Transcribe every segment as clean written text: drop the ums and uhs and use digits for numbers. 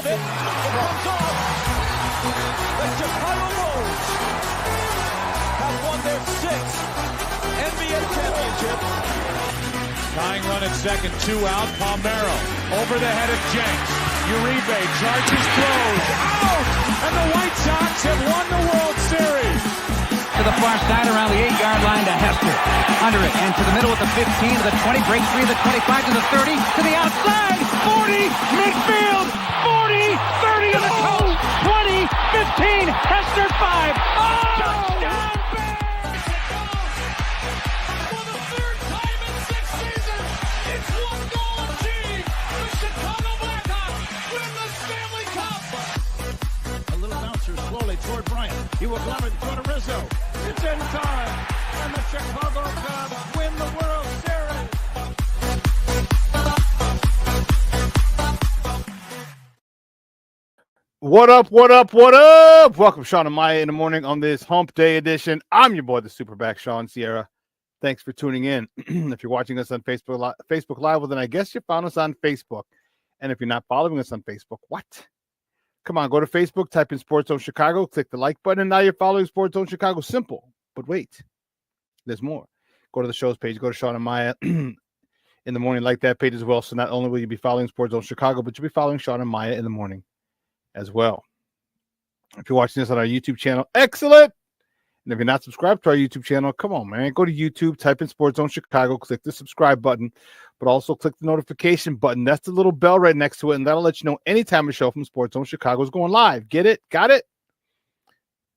it. It comes off. The Chicago Bulls have won their 6th NBA championship. Tying run at second, 2 out. Palmero over the head of Jenks. Uribe charges, throws, out! And the White Sox have won the World Series. To the far side around the 8-yard line to Hester. Under it and to the middle at the 15, to the 20, breaks free to the 25, to the 30, to the outside, 40, midfield, 40, 30 to the coast, 20, 15, Hester 5. Oh! Touchdown! For the 3rd time in 6 seasons, it's one goal achieved. The Chicago Blackhawks win the Stanley Cup. A little bouncer slowly toward Bryant. He will glove it toward Rizzo. It's in time, and the Chicago Cubs win the World Series. What up, what up, what up? Welcome, Shawn and Maya in the morning on this Hump Day edition. I'm your boy, the SuperBack, Shawn Sierra. Thanks for tuning in. If you're watching us on Facebook Live, well, then I guess you found us on Facebook. And if you're not following us on Facebook, what? Come on, go to Facebook, type in Sports Zone Chicago, click the like button, and now you're following Sports Zone Chicago. Simple. But wait, there's more. Go to the show's page, go to Shawn and Maya in the morning, like that page as well. So not only will you be following Sports Zone Chicago, but you'll be following Shawn and Maya in the morning as well. If you're watching this on our YouTube channel, excellent. And if you're not subscribed to our YouTube channel, come on, man. Go to YouTube, type in Sports Zone Chicago, click the subscribe button, but also click the notification button. That's the little bell right next to it, and that'll let you know anytime a show from Sports Zone Chicago is going live. Get it? Got it?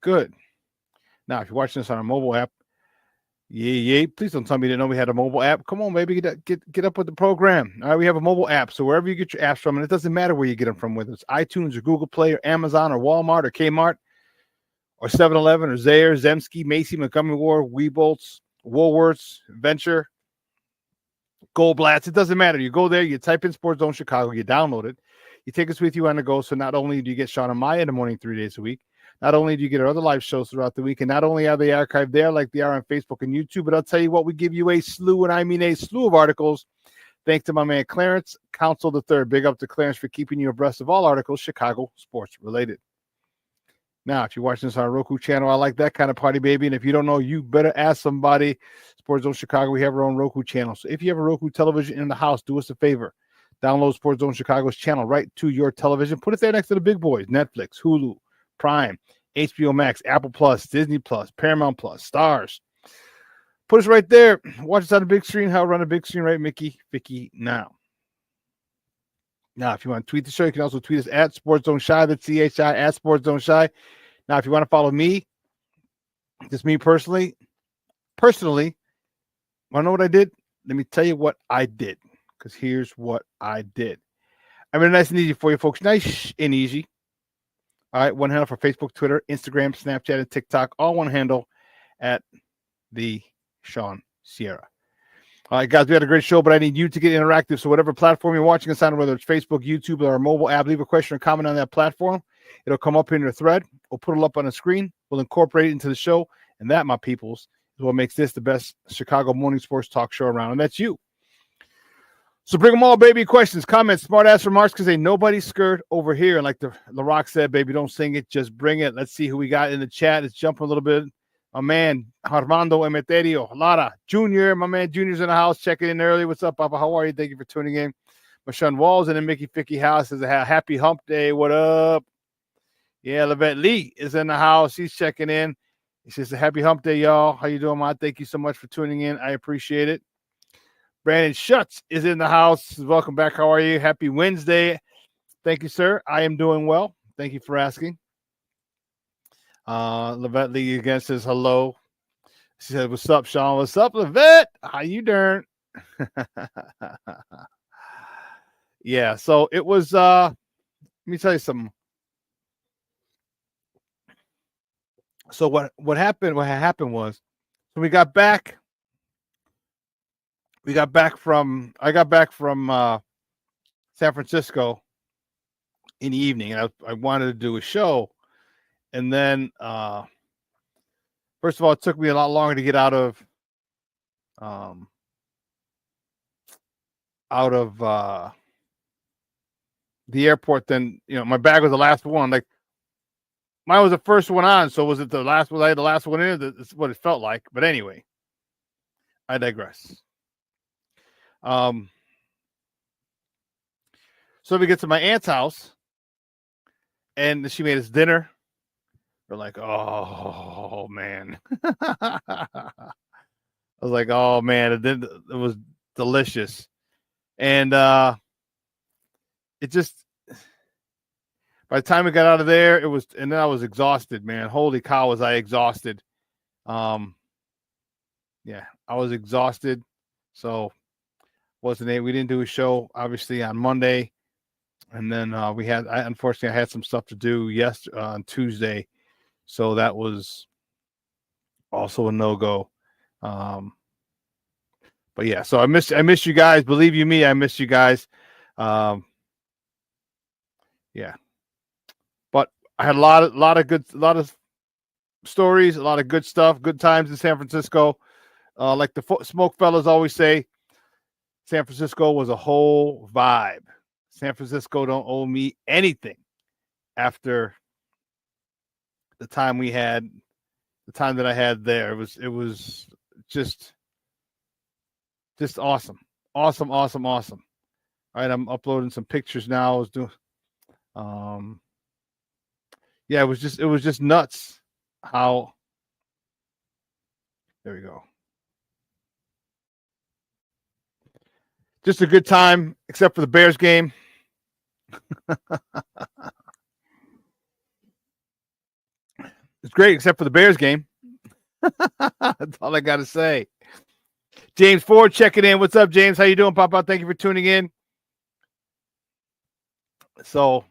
Good. Now, if you're watching this on our mobile app, yeah, please don't tell me you didn't know we had a mobile app. Come on, baby, get up with the program. All right, we have a mobile app, so wherever you get your apps from, and it doesn't matter where you get them from, whether it's iTunes or Google Play or Amazon or Walmart or Kmart or 7-Eleven or Zayre, Zemsky, Macy, Montgomery Ward, Weebolts, Woolworths, Venture, Goldblatt's. It doesn't matter. You go there, you type in Sports Zone Chicago, you download it, you take us with you on the go. So not only do you get Shawn and Maya in the morning 3 days a week, not only do you get our other live shows throughout the week, and not only are they archived there like they are on Facebook and YouTube, but I'll tell you what, we give you a slew, and I mean a slew of articles, thanks to my man Clarence, Council III. Big up to Clarence for keeping you abreast of all articles Chicago sports related. Now, if you're watching this on our Roku channel, I like that kind of party, baby. And if you don't know, you better ask somebody. Sports Zone Chicago, we have our own Roku channel. So if you have a Roku television in the house, do us a favor. Download Sports Zone Chicago's channel right to your television. Put it there next to the big boys: Netflix, Hulu, Prime, HBO Max, Apple Plus, Disney Plus, Paramount Plus, Stars. Put us right there. Watch us on the big screen. How to run a big screen, right, Mickey? Vicky, now. Now, if you want to tweet the show, you can also tweet us at Sports Zone Shy. That's CHI at Sports Zone Shy. Now, if you want to follow me, just me personally, want to know what I did? Let me tell you what I did, because here's what I did. I made it nice and easy for you folks. Nice and easy. All right, one handle for Facebook, Twitter, Instagram, Snapchat, and TikTok. All one handle at the Shawn Sierra. All right, guys, we had a great show, but I need you to get interactive. So whatever platform you're watching us on, whether it's Facebook, YouTube, or our mobile app, leave a question or comment on that platform. It'll come up in your thread. We'll put it up on the screen. We'll incorporate it into the show. And that, my peoples, is what makes this the best Chicago morning sports talk show around. And that's you. So bring them all, baby. Questions, comments, smart-ass remarks, because ain't nobody scared over here. And like the Rock said, baby, don't sing it. Just bring it. Let's see who we got in the chat. It's jumping a little bit. My man, Armando Emeterio, Lara Jr., my man Junior's in the house, checking in early. What's up, Papa? How are you? Thank you for tuning in. Mashawn Walls and then Mickey Ficky House says a happy hump day. What up? Yeah, Levette Lee is in the house. He's checking in. He says a happy hump day, y'all. How you doing, man? Thank you so much for tuning in. I appreciate it. Brandon Schutz is in the house. Welcome back. How are you? Happy Wednesday. Thank you, sir. I am doing well. Thank you for asking. Levette Lee again says hello. She said, what's up, Shawn? What's up, Levette? How you doing? Yeah, so it was let me tell you something. So what happened was, so I got back from San Francisco in the evening, and I wanted to do a show. And then, first of all, it took me a lot longer to get out of the airport. Then my bag was the last one. Like mine was the first one on, so was it the last? Was I the last one in? That's what it felt like. But anyway, I digress. So we get to my aunt's house, and she made us dinner. We're like, oh man. I was like, oh man, it was delicious. And it just, by the time we got out of there, and then I was exhausted, man. Holy cow, was I exhausted. Yeah, I was exhausted. So we didn't do a show obviously on Monday. And then unfortunately I had some stuff to do on Tuesday. So that was also a no-go. But yeah, so I miss you guys. Believe you me, I miss you guys. Yeah. But I had a lot of stories, a lot of good stuff, good times in San Francisco. Like the Smoke Fellas always say, San Francisco was a whole vibe. San Francisco don't owe me anything after the time that I had there. It was just awesome. Awesome. All right, I'm uploading some pictures now. I was doing yeah, it was just nuts how there we go. Just a good time, except for the Bears game. It's great, except for the Bears game. That's all I got to say. James Ford checking in. What's up, James? How you doing, Papa? Thank you for tuning in. So,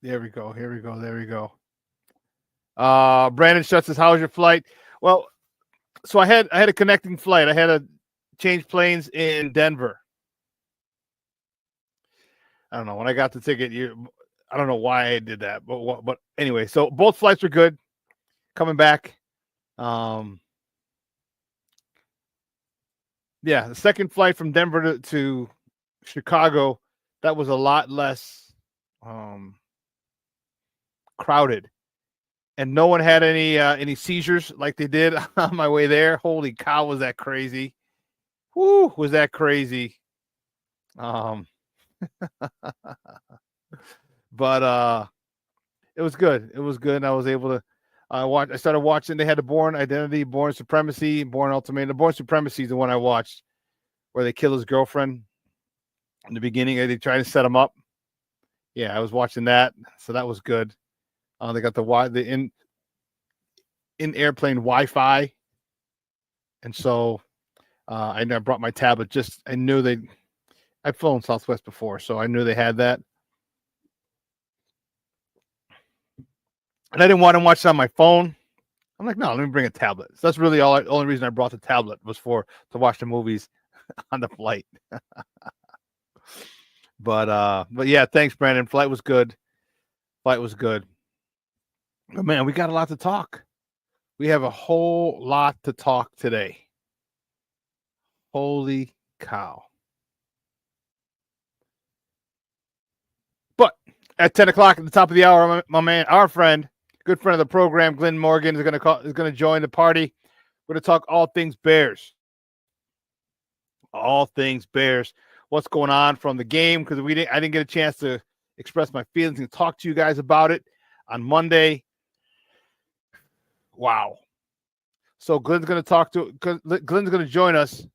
there we go. There we go. Brandon Schutz says, "How was your flight?" Well, so I had a connecting flight. I had to change planes in Denver. I don't know when I got the ticket. I don't know why I did that, but anyway. So both flights were good. Coming back, yeah. The second flight from Denver to Chicago, that was a lot less crowded, and no one had any seizures like they did on my way there. Holy cow, was that crazy? Whoo, was that crazy? But it was good. It was good. And I was able to watch. I started watching. They had the Bourne Identity, Bourne Supremacy, Bourne Ultimatum. The Bourne Supremacy is the one I watched, where they kill his girlfriend in the beginning. They try to set him up. Yeah, I was watching that, so that was good. They got the in airplane Wi-Fi, and so I brought my tablet. I knew I've flown Southwest before, so I knew they had that. And I didn't want to watch it on my phone. I'm like, no, let me bring a tablet. So that's really the only reason I brought the tablet was to watch the movies on the flight. But yeah, thanks, Brandon. Flight was good. But man, we got a lot to talk. We have a whole lot to talk today. Holy cow. But at 10 o'clock at the top of the hour, my man, our friend, good friend of the program, Glynn Morgan, is going to join the party. We're going to talk all things Bears. All things Bears. What's going on from the game? Because I didn't get a chance to express my feelings and talk to you guys about it on Monday. Wow. So Glenn's going to join us.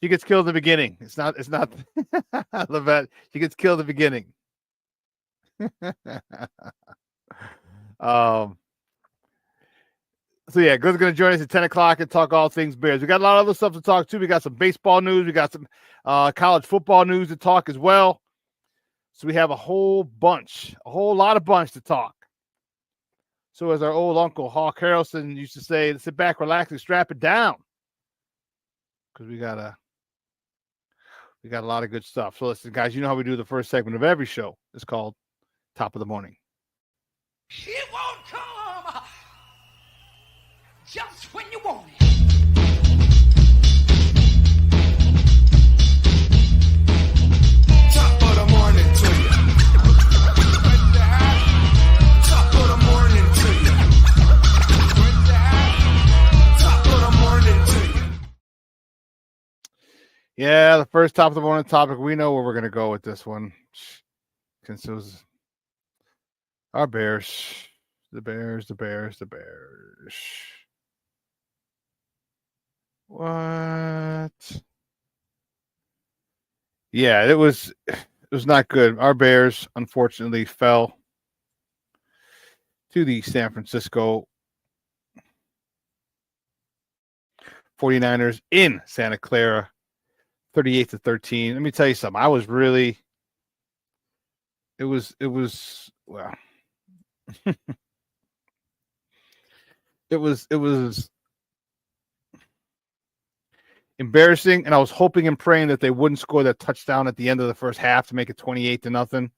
She gets killed in the beginning. It's not Levette. She gets killed in the beginning. So yeah, Glenn's going to join us at 10 o'clock and talk all things Bears. We got a lot of other stuff to talk too. We got some baseball news. We got some college football news to talk as well. So we have a whole lot of bunch to talk. So as our old uncle Hawk Harrelson used to say, sit back, relax, and strap it down. Because we got a lot of good stuff. So listen, guys, you know how we do the first segment of every show. It's called Top of the Morning. It won't come just when you want it. Yeah, the first top of the morning topic. We know where we're going to go with this one. Since it was our Bears. The Bears. What? Yeah, it was not good. Our Bears, unfortunately, fell to the San Francisco 49ers in Santa Clara, 38-13. Let me tell you something. I was really it was well it was embarrassing, and I was hoping and praying that they wouldn't score that touchdown at the end of the first half to make it 28-0.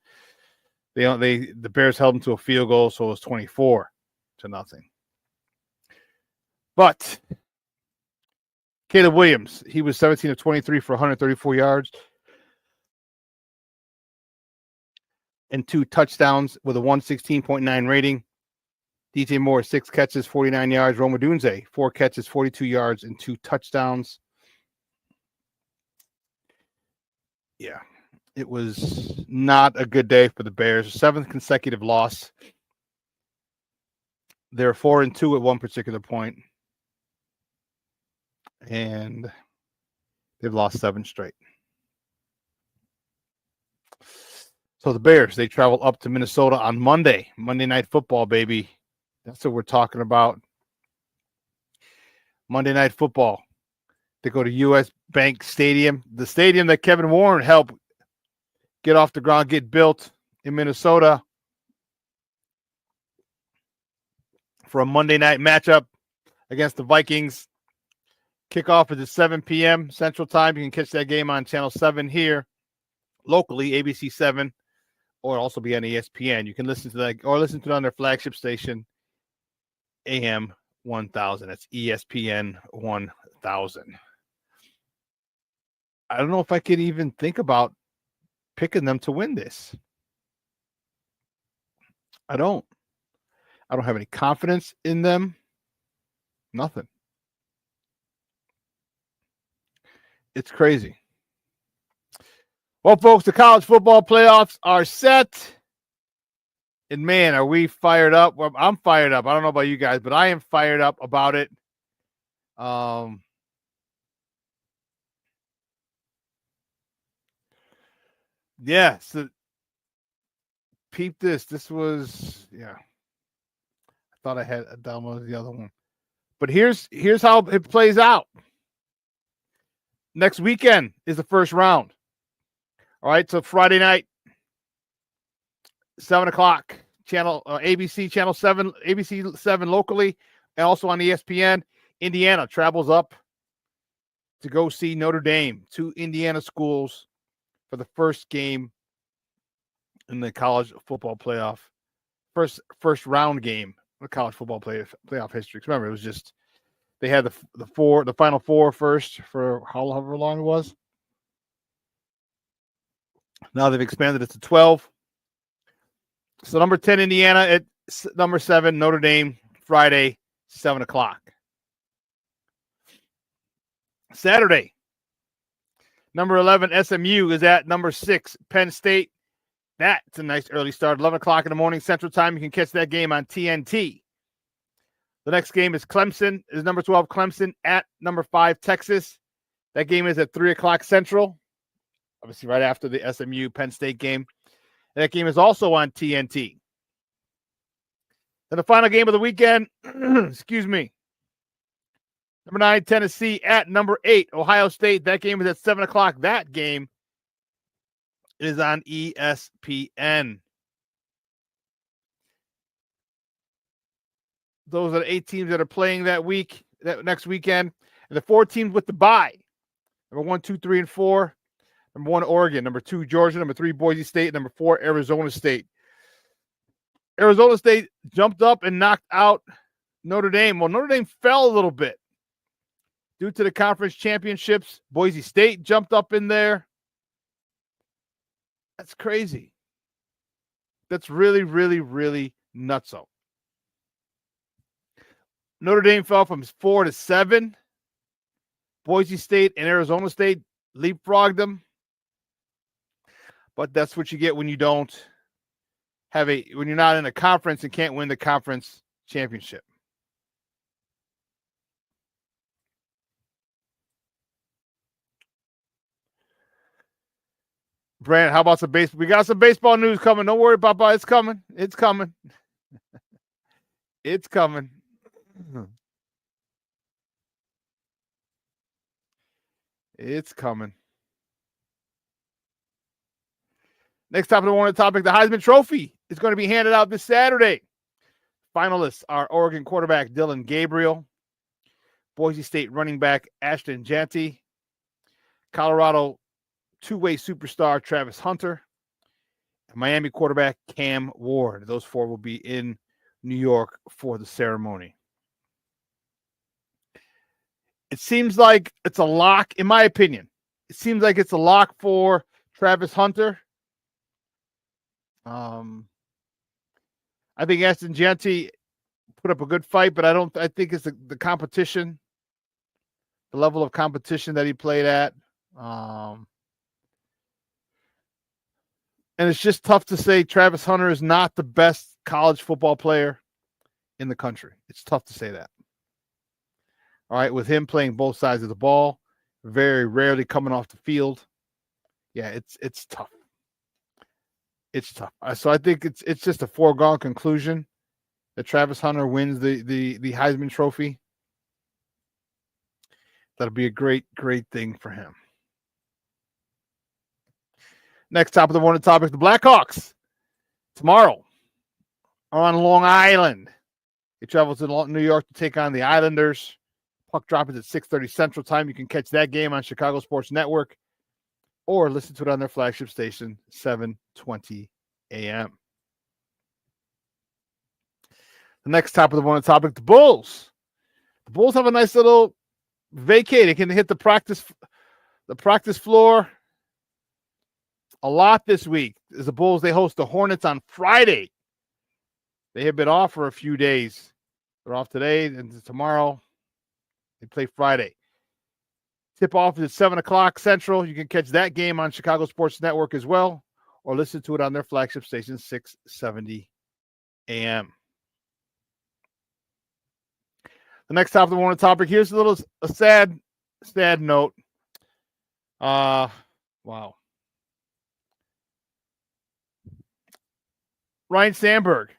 The Bears held them to a field goal, so it was 24-0. But Caleb Williams, he was 17 of 23 for 134 yards and 2 touchdowns with a 116.9 rating. DJ Moore, 6 catches, 49 yards. Rome Odunze, 4 catches, 42 yards, and 2 touchdowns. Yeah, it was not a good day for the Bears. 7th consecutive loss. They're 4-2 at one particular point, and they've lost 7 straight. So the Bears, they travel up to Minnesota on Monday Night Football, baby. That's what we're talking about. Monday Night Football. They go to U.S. Bank Stadium, the stadium that Kevin Warren helped get off the ground, get built in Minnesota for a Monday night matchup against the Vikings. Kickoff is at 7 p.m. Central Time. You can catch that game on Channel 7 here, locally, ABC 7, or also be on ESPN. You can listen to that or listen to it on their flagship station, AM 1000. That's ESPN 1000. I don't know if I could even think about picking them to win this. I don't have any confidence in them. Nothing. It's crazy. Well, folks, the college football playoffs are set. And man, are we fired up? Well, I'm fired up. I don't know about you guys, but I am fired up about it. Yeah, so peep this. This was, yeah. I thought I had downloaded the other one. But here's how it plays out. Next weekend is the first round. All right, so Friday night, 7 o'clock, channel ABC Channel 7, ABC 7 locally, and also on ESPN. Indiana travels up to go see Notre Dame, 2 Indiana schools, for the first game in the college football playoff, first round game of college football playoff history. Remember, it was just they had the final 4 first for however long it was. Now they've expanded it to 12. So number 10 Indiana at number 7 Notre Dame, Friday 7 o'clock. Saturday, number 11 SMU is at number 6 Penn State. That's a nice early start. 11 o'clock in the morning Central Time. You can catch that game on TNT. The next game is Clemson. Is number 12 Clemson at number 5 Texas. That game is at 3 o'clock Central. Obviously, right after the SMU Penn State game. That game is also on TNT. Then the final game of the weekend, excuse me. Number 9, Tennessee at number 8, Ohio State. That game is at 7 o'clock. That game is on ESPN. Those are the 8 teams that are playing that next weekend. And the 4 teams with the bye. Number 1, 2, 3, and 4. Number 1, Oregon. Number 2, Georgia. Number 3, Boise State. Number 4, Arizona State. Arizona State jumped up and knocked out Notre Dame. Well, Notre Dame fell a little bit due to the conference championships. Boise State jumped up in there. That's crazy. That's really, really, really nutso. Notre Dame fell from 4 to 7. Boise State and Arizona State leapfrogged them. But that's what you get when you don't when you're not in a conference and can't win the conference championship. Brand, how about some baseball? We got some baseball news coming. Don't worry, Papa. It's coming. It's coming. It's coming. It's coming. Next topic, the Heisman Trophy is going to be handed out this Saturday. Finalists are Oregon quarterback Dillon Gabriel, Boise State running back Ashton Jeanty, Colorado two-way superstar Travis Hunter, and Miami quarterback Cam Ward. Those four will be in New York for the ceremony. It seems like it's a lock, in my opinion. It seems like it's a lock for Travis Hunter. I think Ashton Jeanty put up a good fight, but I think it's the competition, the level of competition that he played at. And it's just tough to say Travis Hunter is not the best college football player in the country. It's tough to say that. All right, with him playing both sides of the ball, very rarely coming off the field. Yeah, it's tough. It's tough. So I think it's just a foregone conclusion that Travis Hunter wins the Heisman Trophy. That'll be a great thing for him. Next top of the morning topic, the Blackhawks tomorrow are on Long Island. They travel to New York to take on the Islanders. Puck drop is at 6:30 Central Time. You can catch that game on Chicago Sports Network or listen to it on their flagship station, 7:20 a.m. The next top of the morning topic, the Bulls. The Bulls have a nice little vacay. They can hit the practice floor a lot this week. As the Bulls, they host the Hornets on Friday. They have been off for a few days. They're off today and tomorrow. They play Friday. Tip-off is at 7 o'clock Central. You can catch that game on Chicago Sports Network as well, or listen to it on their flagship station, 670 a.m. The next top of the morning topic, here's a sad note. Wow. Ryan Sandberg.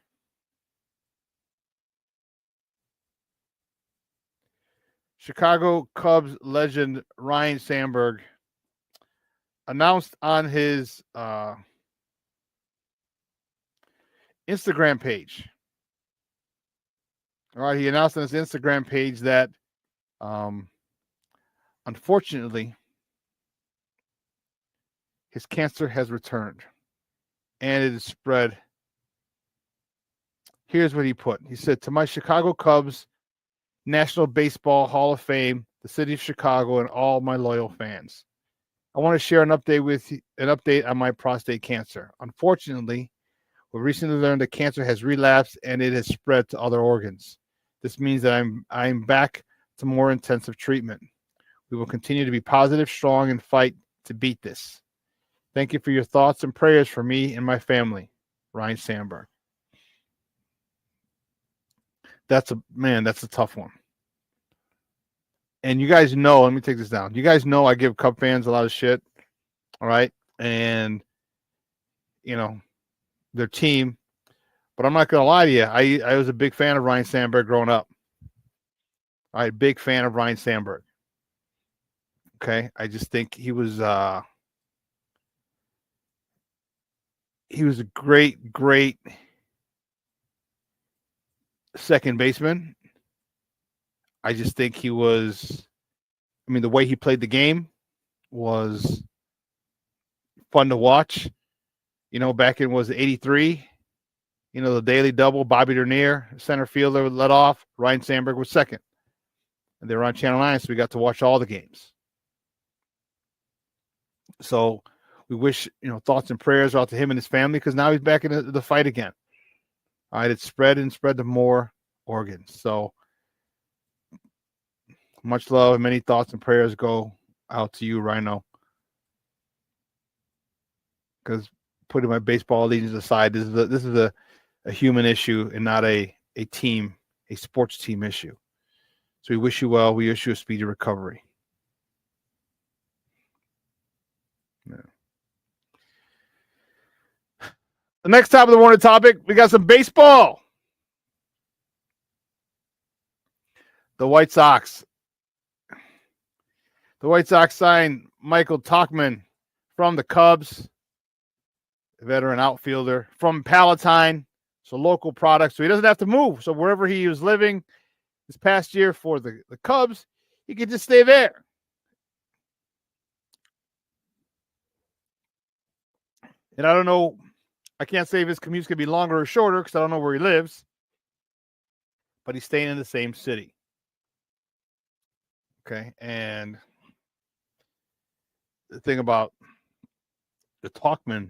Chicago Cubs legend Ryan Sandberg announced on his Instagram page. All right, he announced on his Instagram page that unfortunately his cancer has returned and it is spread. Here's what he put. He said, "To my Chicago Cubs, National Baseball Hall of Fame, the city of Chicago, and all my loyal fans, I want to share an update on my prostate cancer. Unfortunately, we recently learned that cancer has relapsed and it has spread to other organs. This means that I'm back to more intensive treatment. We will continue to be positive, strong, and fight to beat this. Thank you for your thoughts and prayers for me and my family. Ryan Sandberg." That's a tough one. And you guys know, let me take this down. You guys know I give Cub fans a lot of shit. All right. And, their team. But I'm not going to lie to you. I was a big fan of Ryan Sandberg growing up. All right. Big fan of Ryan Sandberg. Okay. I just think he was a great second baseman. I just think he was, the way he played the game was fun to watch. Back in was 83, the daily double, Bobby Dernier, center fielder, led off. Ryan Sandberg was second. And they were on Channel 9, so we got to watch all the games. So we wish, thoughts and prayers out to him and his family, because now he's back in the fight again. All right, it's spread to more organs. So much love and many thoughts and prayers go out to you, Rhino. because putting my baseball allegiance aside, this is a human issue and not a sports team issue. So we wish you well. We wish you a speedy recovery. Yeah. The next top of the morning topic, we got some baseball. The White Sox. The White Sox signed Michael Tauchman from the Cubs, a veteran outfielder from Palatine, so local product. So he doesn't have to move. So wherever he was living this past year for the Cubs, he could just stay there. And I don't know, I can't say if his commute's going to be longer or shorter because I don't know where he lives, but he's staying in the same city. Okay, and the thing about the Tauchman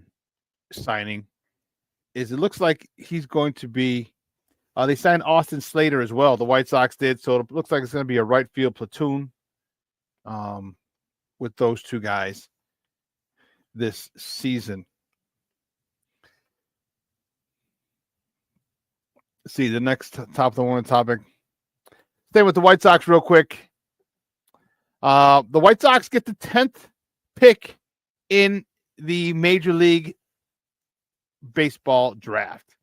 signing is it looks like he's going to be they signed Austin Slater as well. The White Sox did, so it looks like it's going to be a right field platoon with those two guys this season. Let's see the next top of the morning topic. Stay with the White Sox real quick. The White Sox get the 10th pick in the Major League Baseball draft.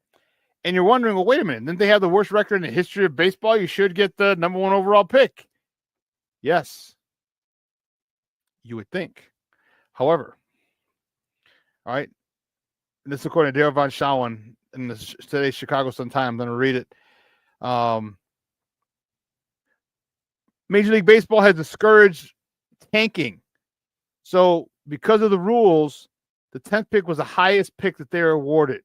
And you're wondering, well, wait a minute, didn't they have the worst record in the history of baseball? You should get the number 1 overall pick. Yes, you would think. However, all right, and this is according to Darryl Von Shawn in today's Chicago Sun-Times. I'm going to read it. Major League Baseball has discouraged tanking. So because of the rules, the 10th pick was the highest pick that they were awarded.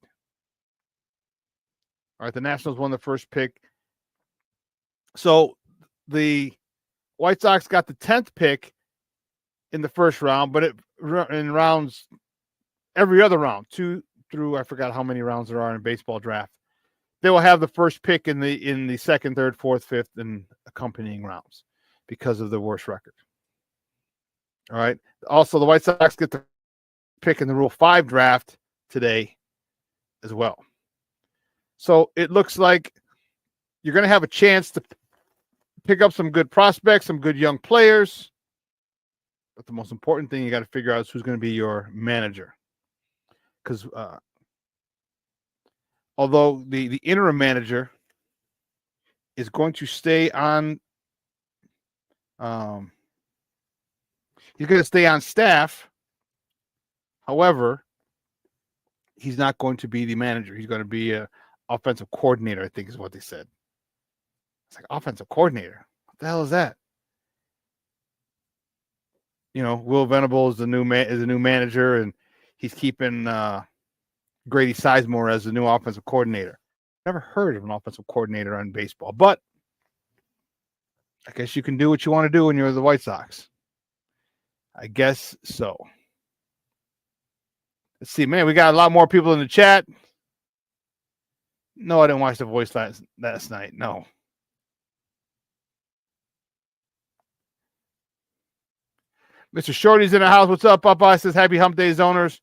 All right, the Nationals won the first pick. So the White Sox got the 10th pick in the first round, but in rounds, every other round, 2 through, I forgot how many rounds there are in a baseball draft, they will have the first pick in the second, third, fourth, fifth, and accompanying rounds because of the worst record. All right. Also, the White Sox get the pick in the Rule 5 draft today as well. So it looks like you're going to have a chance to pick up some good prospects, some good young players. But the most important thing you got to figure out is who's going to be your manager. Because although the interim manager is going to stay on, he's going to stay on staff. However, he's not going to be the manager. He's going to be a offensive coordinator, I think is what they said. It's like offensive coordinator. What the hell is that? You know, Will Venable is the new manager, and he's keeping Grady Sizemore as the new offensive coordinator. Never heard of an offensive coordinator on baseball, but I guess you can do what you want to do when you're the White Sox. I guess so. Let's see, man. We got a lot more people in the chat. No, I didn't watch The Voice last night. No. Mr. Shorty's in the house. What's up, Popeye? Says happy hump day, zoners.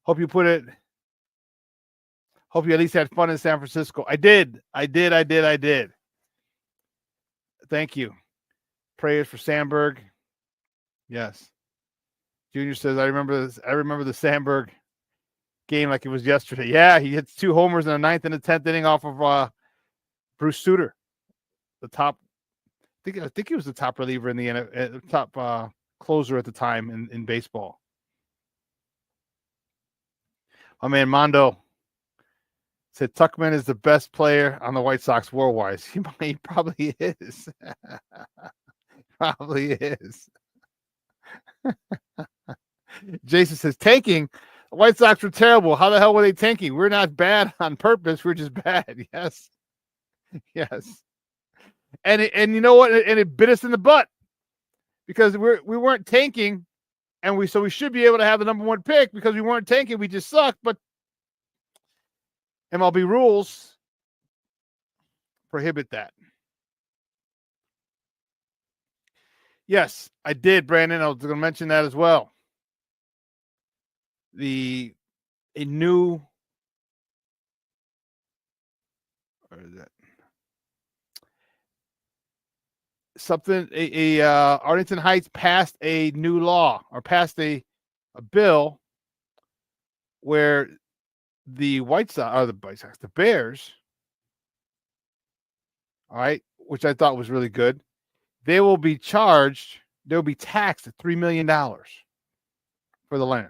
Hope you at least had fun in San Francisco. I did. Thank you. Prayers for Sandberg. Yes. Junior says, I remember the Sandberg game like it was yesterday. Yeah, he hits 2 homers in the 9th and the 10th inning off of Bruce Sutter, the top. I think he was the top reliever in the top closer at the time in baseball. My man Mondo said Tauchman is the best player on the White Sox worldwide. He probably is. Probably is. Jason says tanking. The White Sox were terrible. How the hell were they tanking? We're not bad on purpose. We're just bad. Yes. Yes. And you know what? And it bit us in the butt because we weren't tanking, and we should be able to have the number 1 pick because we weren't tanking. We just sucked. But MLB rules prohibit that. Yes, I did, Brandon. I was going to mention that as well. a new, or is that something? Arlington Heights passed a new law, or passed a bill where the the Bears, all right, which I thought was really good, they will be taxed at $3 million for the land.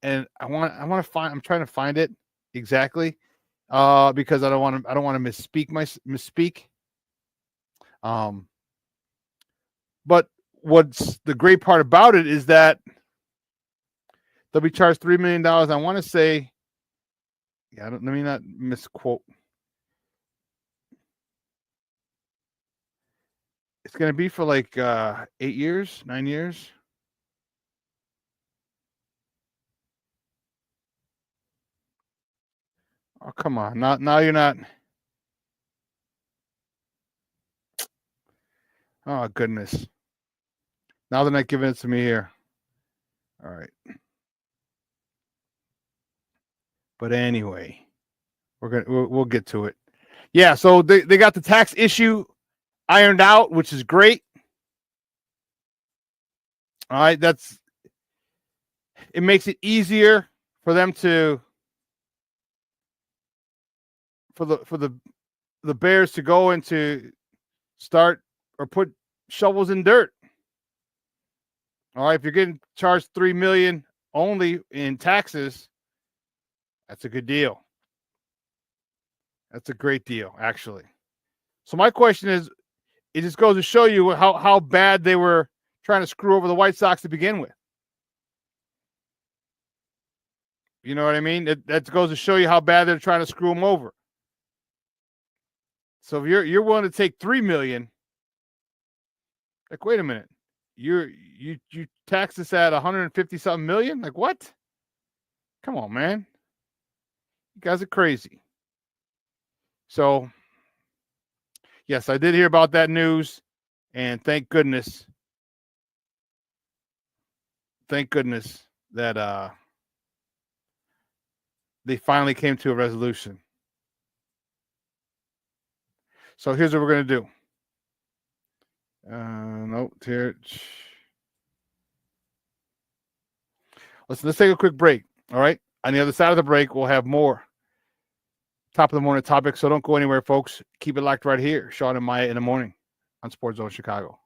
And I'm trying to find it exactly, because I don't want to misspeak. But what's the great part about it is that they'll be charged $3 million. I want to say, let me not misquote. It's going to be for like 9 years. Oh, come on. Now you're not. Oh, goodness. Now they're not giving it to me here. All right. But anyway, we'll get to it. Yeah, so they got the tax issue ironed out, which is great. All right, it makes it easier for them for the Bears to go and to start or put shovels in dirt. All right, if you're getting charged $3 million only in taxes, that's a good deal. That's a great deal, actually. So my question is, it just goes to show you how bad they were trying to screw over the White Sox to begin with. You know what I mean? That goes to show you how bad they're trying to screw them over. So if you're willing to take $3 million, like, wait a minute, you tax this at 150-something million? Like, what? Come on, man. You guys are crazy. So, yes, I did hear about that news, and thank goodness that they finally came to a resolution. So here's what we're going to do. Here. Let's take a quick break. All right. On the other side of the break, we'll have more top of the morning topics. So don't go anywhere, folks. Keep it locked right here. Shawn and Maya in the morning on Sports Zone Chicago.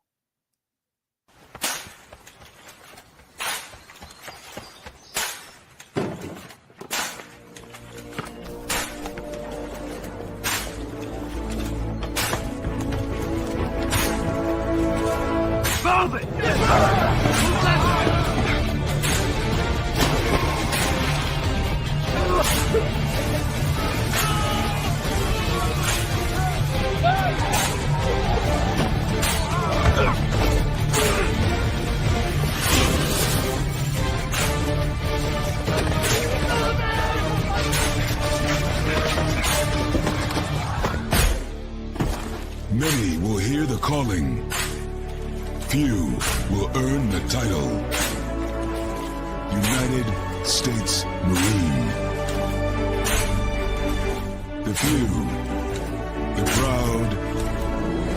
Many will hear the calling. Few will earn the title. United States Marine. The few, the proud,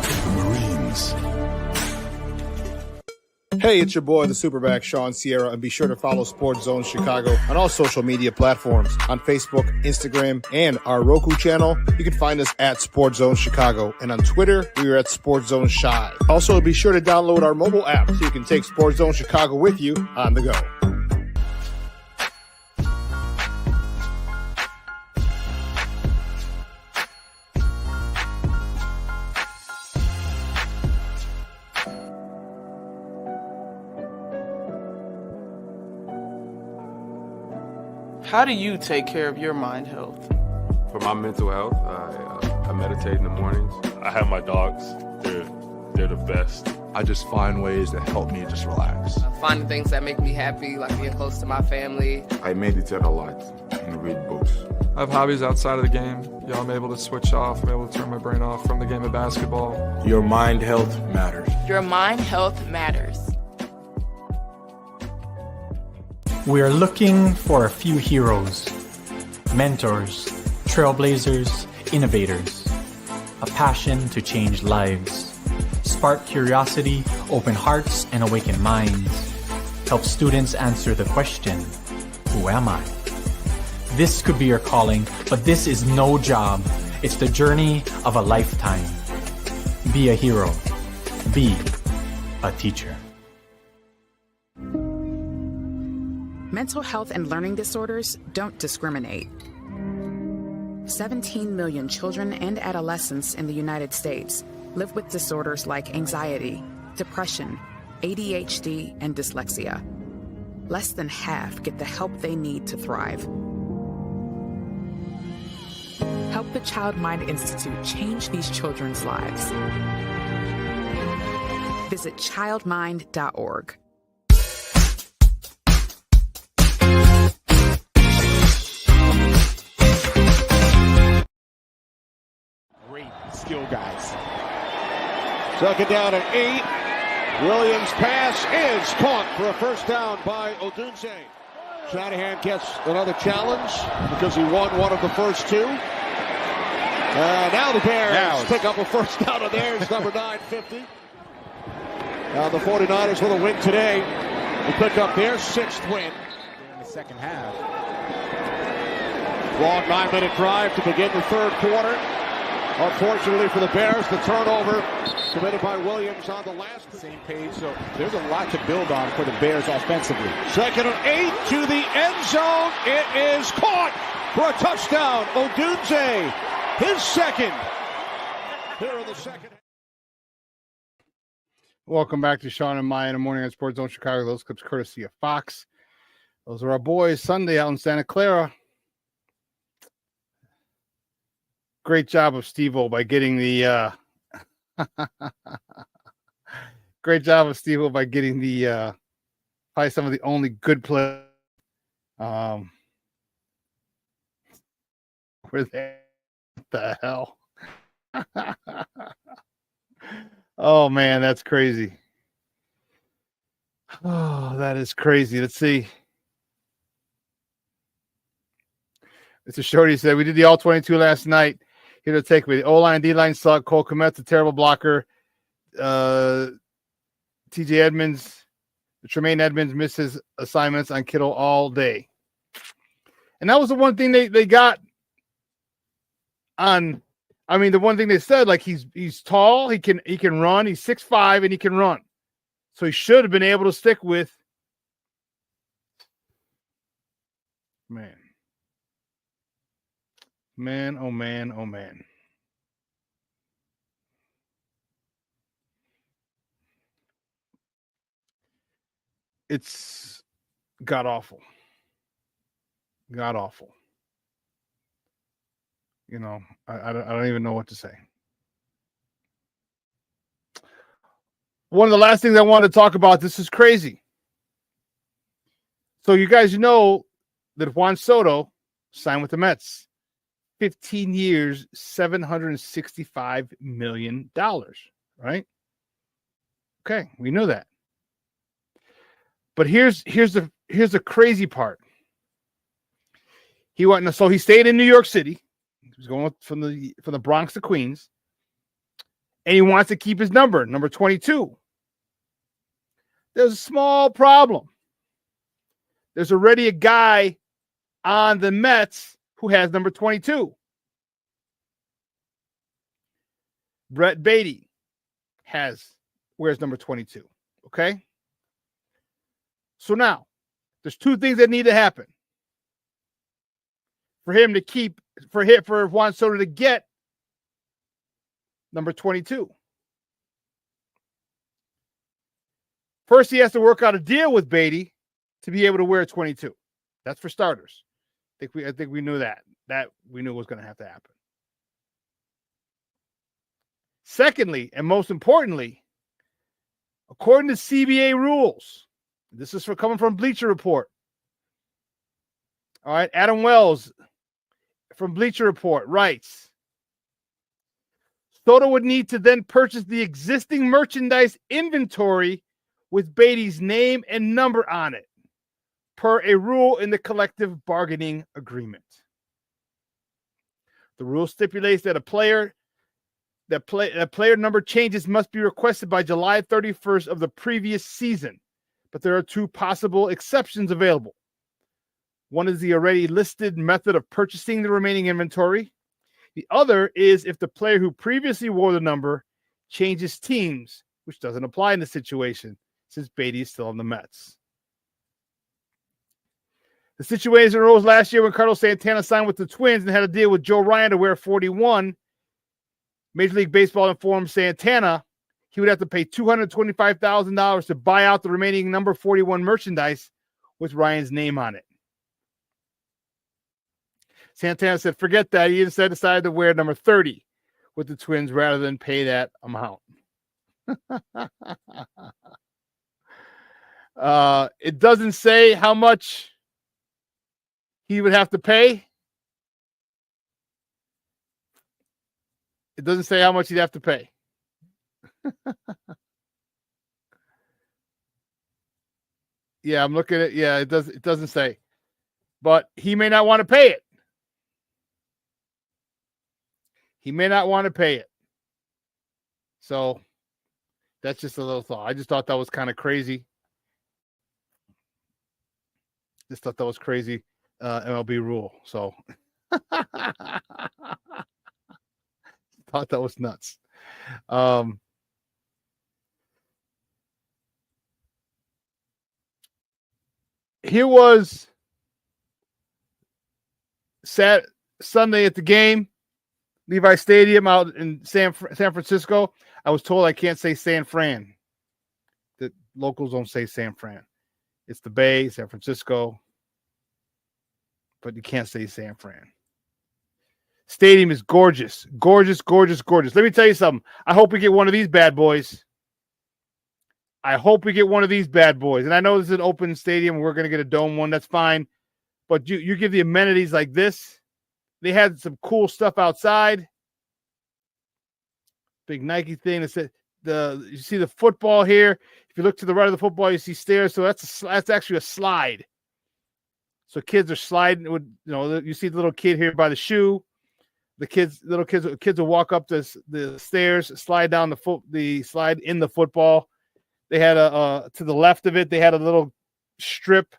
the Marines. Hey, it's your boy, the SuperBack, Shawn Sierra, and be sure to follow Sports Zone Chicago on all social media platforms, on Facebook, Instagram, and our Roku channel. You can find us at Sports Zone Chicago, and on Twitter, we are at Sports Zone Shy. Also, be sure to download our mobile app so you can take Sports Zone Chicago with you on the go. How do you take care of your mind health? For my mental health, I meditate in the mornings. I have my dogs. They're the best. I just find ways that help me just relax. Finding things that make me happy, like being close to my family. I meditate a lot and read books. I have hobbies outside of the game. I'm able to switch off. I'm able to turn my brain off from the game of basketball. Your mind health matters. Your mind health matters. We are looking for a few heroes, mentors, trailblazers, innovators, a passion to change lives, spark curiosity, open hearts, and awaken minds, help students answer the question, who am I? This could be your calling, but this is no job. It's the journey of a lifetime. Be a hero. Be a teacher. Mental health and learning disorders don't discriminate. 17 million children and adolescents in the United States live with disorders like anxiety, depression, ADHD, and dyslexia. Less than half get the help they need to thrive. Help the Child Mind Institute change these children's lives. Visit childmind.org. Great skill guys. Second down and 8. Williams' pass is caught for a first down by Odunze. Shanahan gets another challenge because he won one of the first two. Now the Bears pick up a first down of theirs, number 950. Now the 49ers with a win today. They pick up their 6th win in the second half. Long 9-minute drive to begin the third quarter. Unfortunately for the Bears, the turnover committed by Williams on the last same page. So there's a lot to build on for the Bears offensively. Second and 8 to the end zone. It is caught for a touchdown. Odunze, his second. Here in the second. Welcome back to Shawn and Maya in the morning on Sports Zone Chicago. Those clips courtesy of Fox. Those are our boys Sunday out in Santa Clara. Great job of Steve-O by getting the great job of Steve-O by getting the probably some of the only good play. Where the hell? Oh man, that's crazy. Oh, that is crazy. Let's see. Mr. Shorty said we did the all 22 last night. Here to take away the O-line and D-line suck. Cole Kmet's a terrible blocker. TJ Edmonds, Tremaine Edmonds misses assignments on Kittle all day. And that was the one thing they got on. I mean, the one thing they said, like he's tall, he can run, he's 6'5", and he can run. So he should have been able to stick with man. Man, oh man, oh man. It's god awful. God awful. You know, I don't even know what to say. One of the last things I want to talk about, this is crazy. So you guys know that Juan Soto signed with the Mets. 15 years, $765 million, right? Okay, we knew that. But here's the crazy part. He stayed in New York City. He was going from the Bronx to Queens, and he wants to keep his number 22. There's a small problem. There's already a guy on the Mets who has number 22. Brett Beatty wears number 22. Okay? So now, there's two things that need to happen for him to keep, for Juan Soto to get number 22. First, he has to work out a deal with Beatty to be able to wear 22. That's for starters. I think we knew that. That we knew was going to have to happen. Secondly, and most importantly, according to CBA rules, this is coming from Bleacher Report. All right, Adam Wells from Bleacher Report writes, Soto would need to then purchase the existing merchandise inventory with Beatty's name and number on it, per a rule in the collective bargaining agreement. The rule stipulates that a player number changes must be requested by July 31st of the previous season, but there are two possible exceptions available. One is the already listed method of purchasing the remaining inventory. The other is if the player who previously wore the number changes teams, which doesn't apply in this situation since Beatty is still on the Mets. The situation arose last year when Carlos Santana signed with the Twins and had a deal with Joe Ryan to wear 41. Major League Baseball informed Santana he would have to pay $225,000 to buy out the remaining number 41 merchandise with Ryan's name on it. Santana said, forget that. He instead decided to wear number 30 with the Twins rather than pay that amount. It doesn't say how much he would have to pay. It doesn't say how much he'd have to pay. Yeah, I'm looking at it. Yeah, it doesn't say. But he may not want to pay it. He may not want to pay it. So that's just a little thought. I just thought that was kind of crazy. Just thought that was crazy. MLB rule. So thought that was nuts. Here was Sunday at the game, Levi Stadium out in San Francisco. I was told I can't say San Fran. The locals don't say San Fran. It's the Bay, San Francisco, but you can't say San Fran. Stadium is gorgeous, gorgeous, gorgeous, gorgeous. Let me tell you something. I hope we get one of these bad boys. I hope we get one of these bad boys. And I know this is an open stadium. We're going to get a dome one. That's fine. But you give the amenities like this. They had some cool stuff outside. Big Nike thing. You see the football here. If you look to the right of the football, you see stairs. So that's actually a slide. So kids are sliding. You see the little kid here by the shoe. Little kids will walk up the stairs, slide down the slide in the football. They had to the left of it, they had a little strip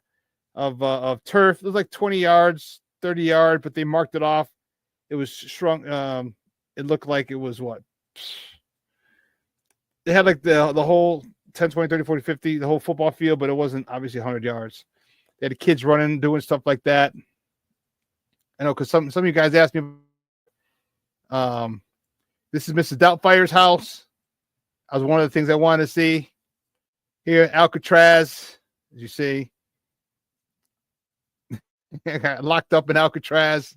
of turf. It was like 20 yards, 30 yards, but they marked it off. It was shrunk. It looked like it was what? They had like the whole 10, 20, 30, 40, 50, the whole football field, but it wasn't obviously 100 yards. They had the kids running, doing stuff like that. I know because some of you guys asked me. This is Mrs. Doubtfire's house. That was one of the things I wanted to see. Here, Alcatraz, as you see. I got locked up in Alcatraz.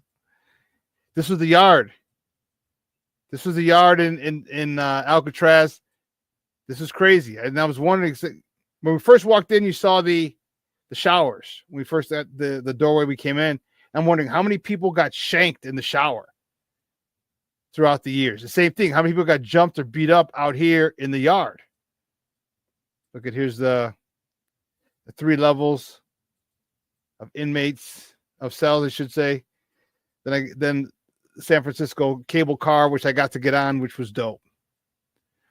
This was the yard. This was the yard in Alcatraz. This is crazy. And I was wondering, when we first walked in, you saw the showers. When we first at the doorway we came in. I'm wondering how many people got shanked in the shower throughout the years. The same thing. How many people got jumped or beat up out here in the yard? Look at here's the 3 levels of inmates, of cells, I should say. Then San Francisco cable car, which I got to get on, which was dope.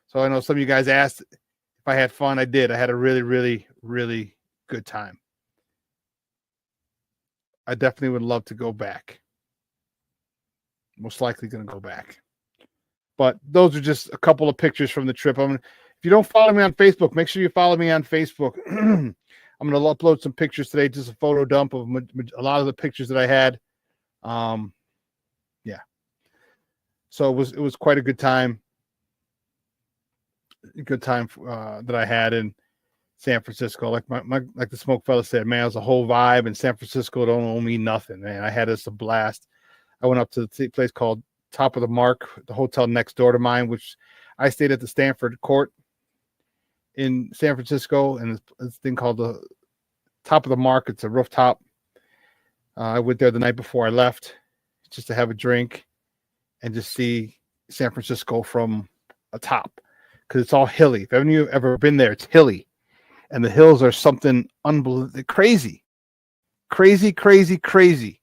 So I know some of you guys asked if I had fun. I did. I had a really, really, really good time. I definitely would love to go back. Most likely going to go back. But those are just a couple of pictures from the trip. If you don't follow me on Facebook, make sure you follow me on Facebook. I'm going to upload some pictures today, just a photo dump of a lot of the pictures that I had. Yeah. So it was quite a good time. A good time that I had in San Francisco. Like like the smoke fella said, man, it was a whole vibe. In San Francisco, it don't owe me nothing, man. I had us a blast. I went up to the place called Top of the Mark, the hotel next door to mine, which I stayed at the Stanford Court in San Francisco, and this thing called the Top of the Mark. It's a rooftop. I went there the night before I left just to have a drink and just see San Francisco from a top, because it's all hilly. If any of you have ever been there, it's hilly, and the hills are something unbelievable, crazy. crazy, crazy, crazy.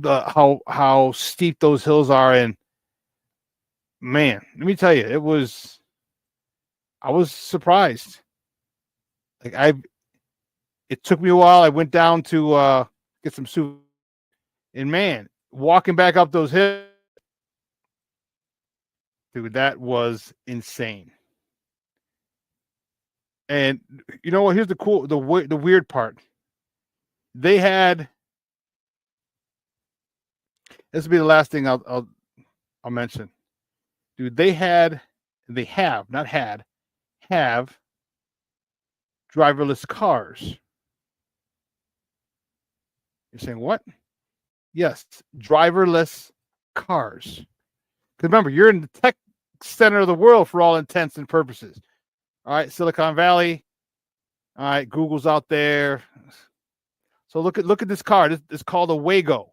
How steep those hills are, and man, let me tell you, I was surprised. Like it took me a while. I went down to get some soup, and man, walking back up those hills, dude, that was insane. And you know what? Here's the weird part. They had. This will be the last thing I'll mention. Dude, they have driverless cars. You're saying what? Yes, driverless cars. Because remember, you're in the tech center of the world for all intents and purposes. All right, Silicon Valley. All right, Google's out there. So look at this car. It's called a Wago.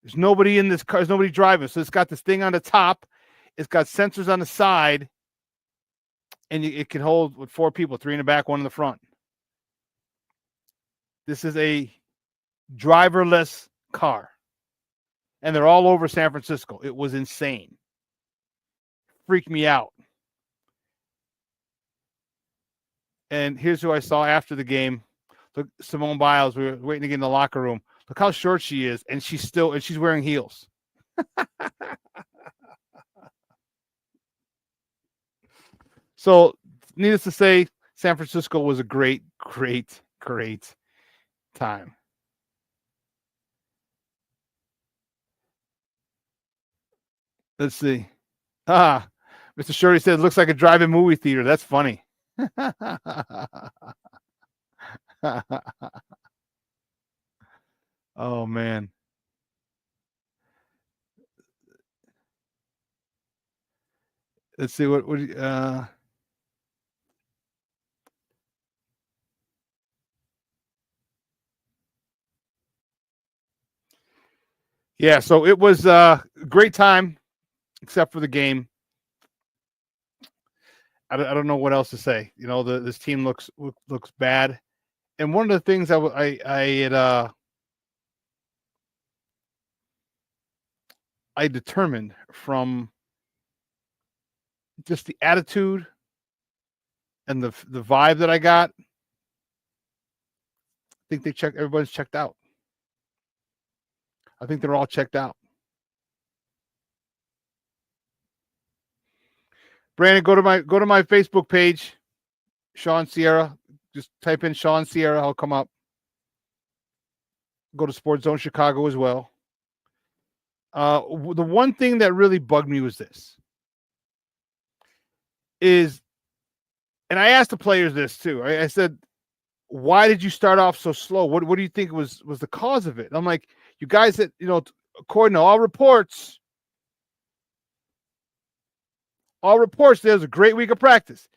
There's nobody in this car. There's nobody driving. So it's got this thing on the top. It's got sensors on the side. And it can hold with 4 people, 3 in the back, 1 in the front. This is a driverless car. And they're all over San Francisco. It was insane. Freaked me out. And here's who I saw after the game. Look, Simone Biles. We were waiting to get in the locker room. Look how short she is, and she's wearing heels. So, needless to say, San Francisco was a great, great, great time. Let's see. Mr. Shorty said, looks like a drive-in movie theater. That's funny. Oh, man. Let's see what yeah, so it was a great time, except for the game. I don't know what else to say. You know, this team looks bad. And one of the things I determined from just the attitude and the vibe that I got, I think everybody's checked out. I think they're all checked out. Brandon, go to my Facebook page, Shawn Sierra. Just type in Shawn Sierra, I'll come up. Go to Sports Zone Chicago as well. The one thing that really bugged me was this. And I asked the players this too. I said, why did you start off so slow? What do you think was the cause of it? And I'm like, you guys that, according to all reports, there was a great week of practice.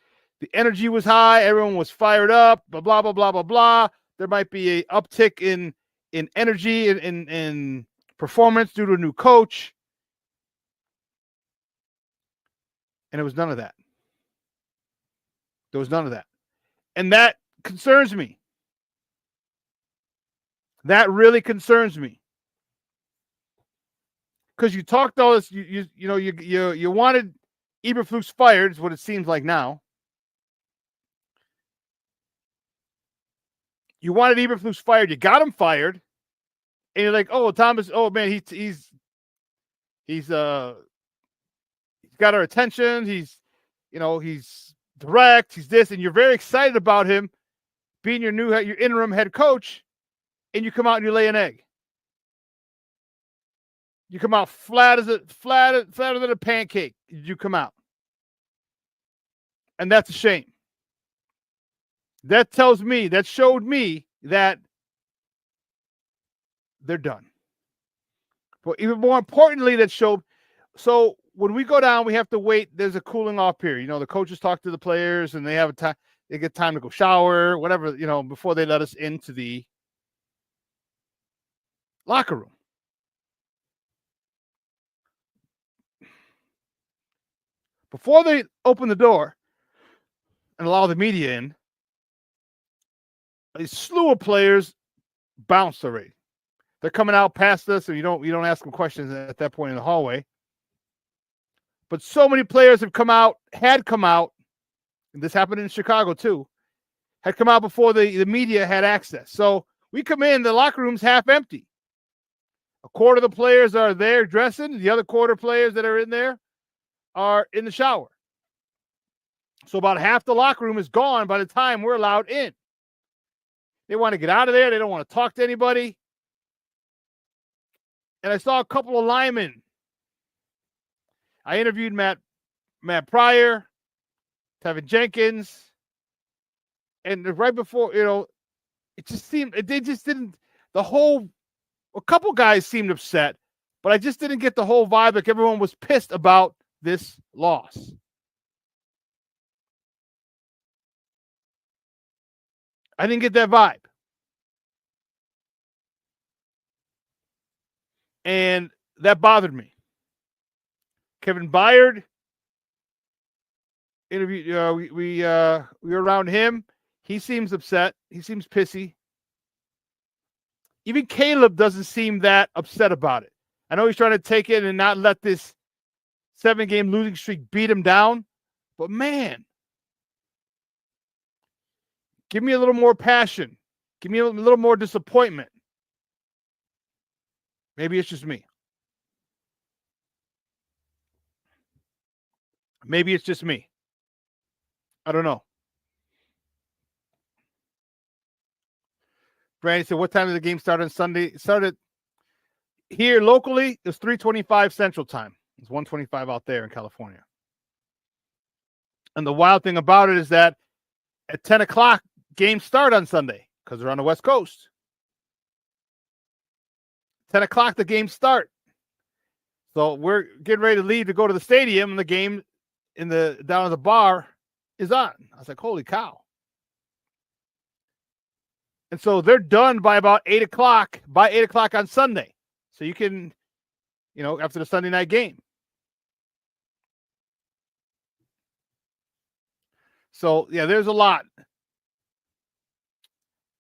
The energy was high. Everyone was fired up, blah, blah, blah, blah, blah, blah. There might be a uptick in energy and in performance due to a new coach. And it was none of that. There was none of that. And that concerns me. That really concerns me. Because you talked all this, you wanted Eberflus fired, is what it seems like now. You wanted Eberflus fired. You got him fired. And you're like, oh, Thomas, oh man, he's got our attention. He's direct. He's this, and you're very excited about him being your interim head coach. And you come out and you lay an egg. You come out flatter than a pancake. You come out, and that's a shame. That showed me that they're done. But even more importantly, so when we go down, we have to wait. There's a cooling off period. The coaches talk to the players, and they have they get time to go shower, whatever, before they let us into the locker room. Before they open the door and allow the media in, a slew of players bounced already. They're coming out past us, and you don't ask them questions at that point in the hallway. But so many players had come out, and this happened in Chicago too, had come out before the media had access. So we come in, the locker room's half empty. A quarter of the players are there dressing. The other quarter players that are in there are in the shower. So about half the locker room is gone by the time we're allowed in. They want to get out of there. They don't want to talk to anybody. And I saw a couple of linemen. I interviewed Matt Pryor, Tevinjenkins, and right before, it just seemed they just didn't. A couple guys seemed upset, but I just didn't get the whole vibe. Like everyone was pissed about this loss. I didn't get that vibe. And that bothered me. Kevin Byard interviewed. We were around him. He seems upset. He seems pissy. Even Caleb doesn't seem that upset about it. I know he's trying to take it and not let this 7-game losing streak beat him down. But man, give me a little more passion. Give me a little more disappointment. Maybe it's just me. Maybe it's just me. I don't know. Brandy said, what time did the game start on Sunday? It started here locally. It was 3:25 Central Time. It's 1:25 out there in California. And the wild thing about it is that at 10 o'clock, games start on Sunday because they're on the West Coast. 10 o'clock, the games start. So we're getting ready to leave to go to the stadium, and the game down at the bar is on. I was like, holy cow. And so they're done by about 8 o'clock, on Sunday. So you can, after the Sunday night game. So, yeah, there's a lot.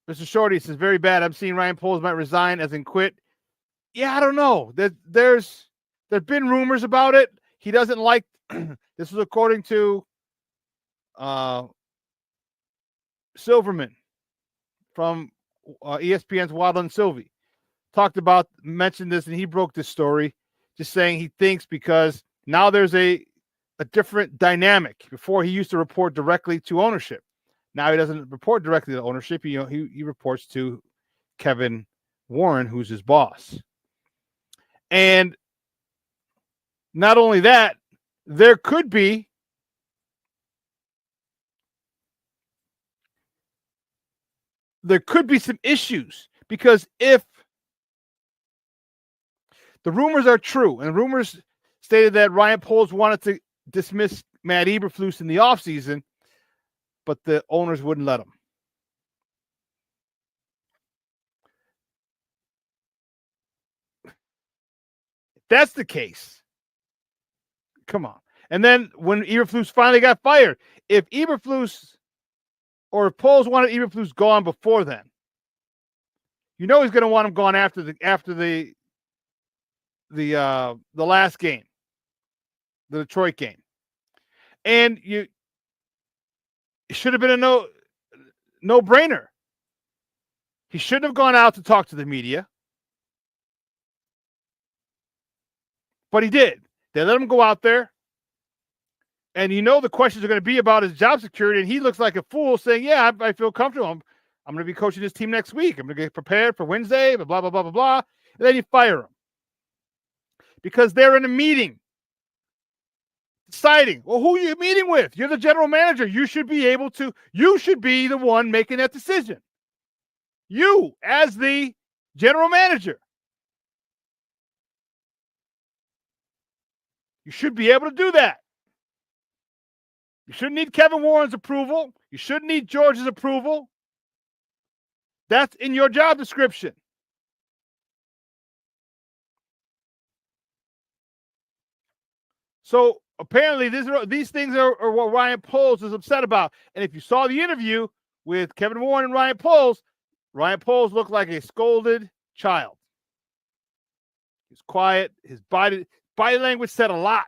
Mr. Shorty says, very bad. I'm seeing Ryan Poles might resign as in quit. Yeah, I don't know. There's been rumors about it. He doesn't like, this is according to Silverman from ESPN's Waddle & Sylvie. Mentioned this, and he broke this story, just saying he thinks because now there's a different dynamic. Before, he used to report directly to ownership. Now he doesn't report directly to ownership. He reports to Kevin Warren, who's his boss. And not only that, there could be some issues, because if the rumors are true, and rumors stated that Ryan Poles wanted to dismiss Matt Eberflus in the offseason, but the owners wouldn't let him. If that's the case, come on. And then when Eberflus finally got fired, if Eberflus or if Poles wanted Eberflus gone before then, he's going to want him gone after the last game, the Detroit game. And it should have been a no-brainer. He shouldn't have gone out to talk to the media. But he did. They let him go out there. And the questions are going to be about his job security. And he looks like a fool saying, yeah, I feel comfortable. I'm going to be coaching this team next week. I'm going to get prepared for Wednesday, blah, blah, blah, blah, blah. And then you fire him. Because they're in a meeting deciding, well, who are you meeting with? You're the general manager. You should be the one making that decision. You, as the general manager. You should be able to do that. You shouldn't need Kevin Warren's approval. You shouldn't need George's approval. That's in your job description. So apparently these things are what Ryan Poles is upset about. And if you saw the interview with Kevin Warren and Ryan Poles, Ryan Poles looked like a scolded child. He was quiet. His body language said a lot.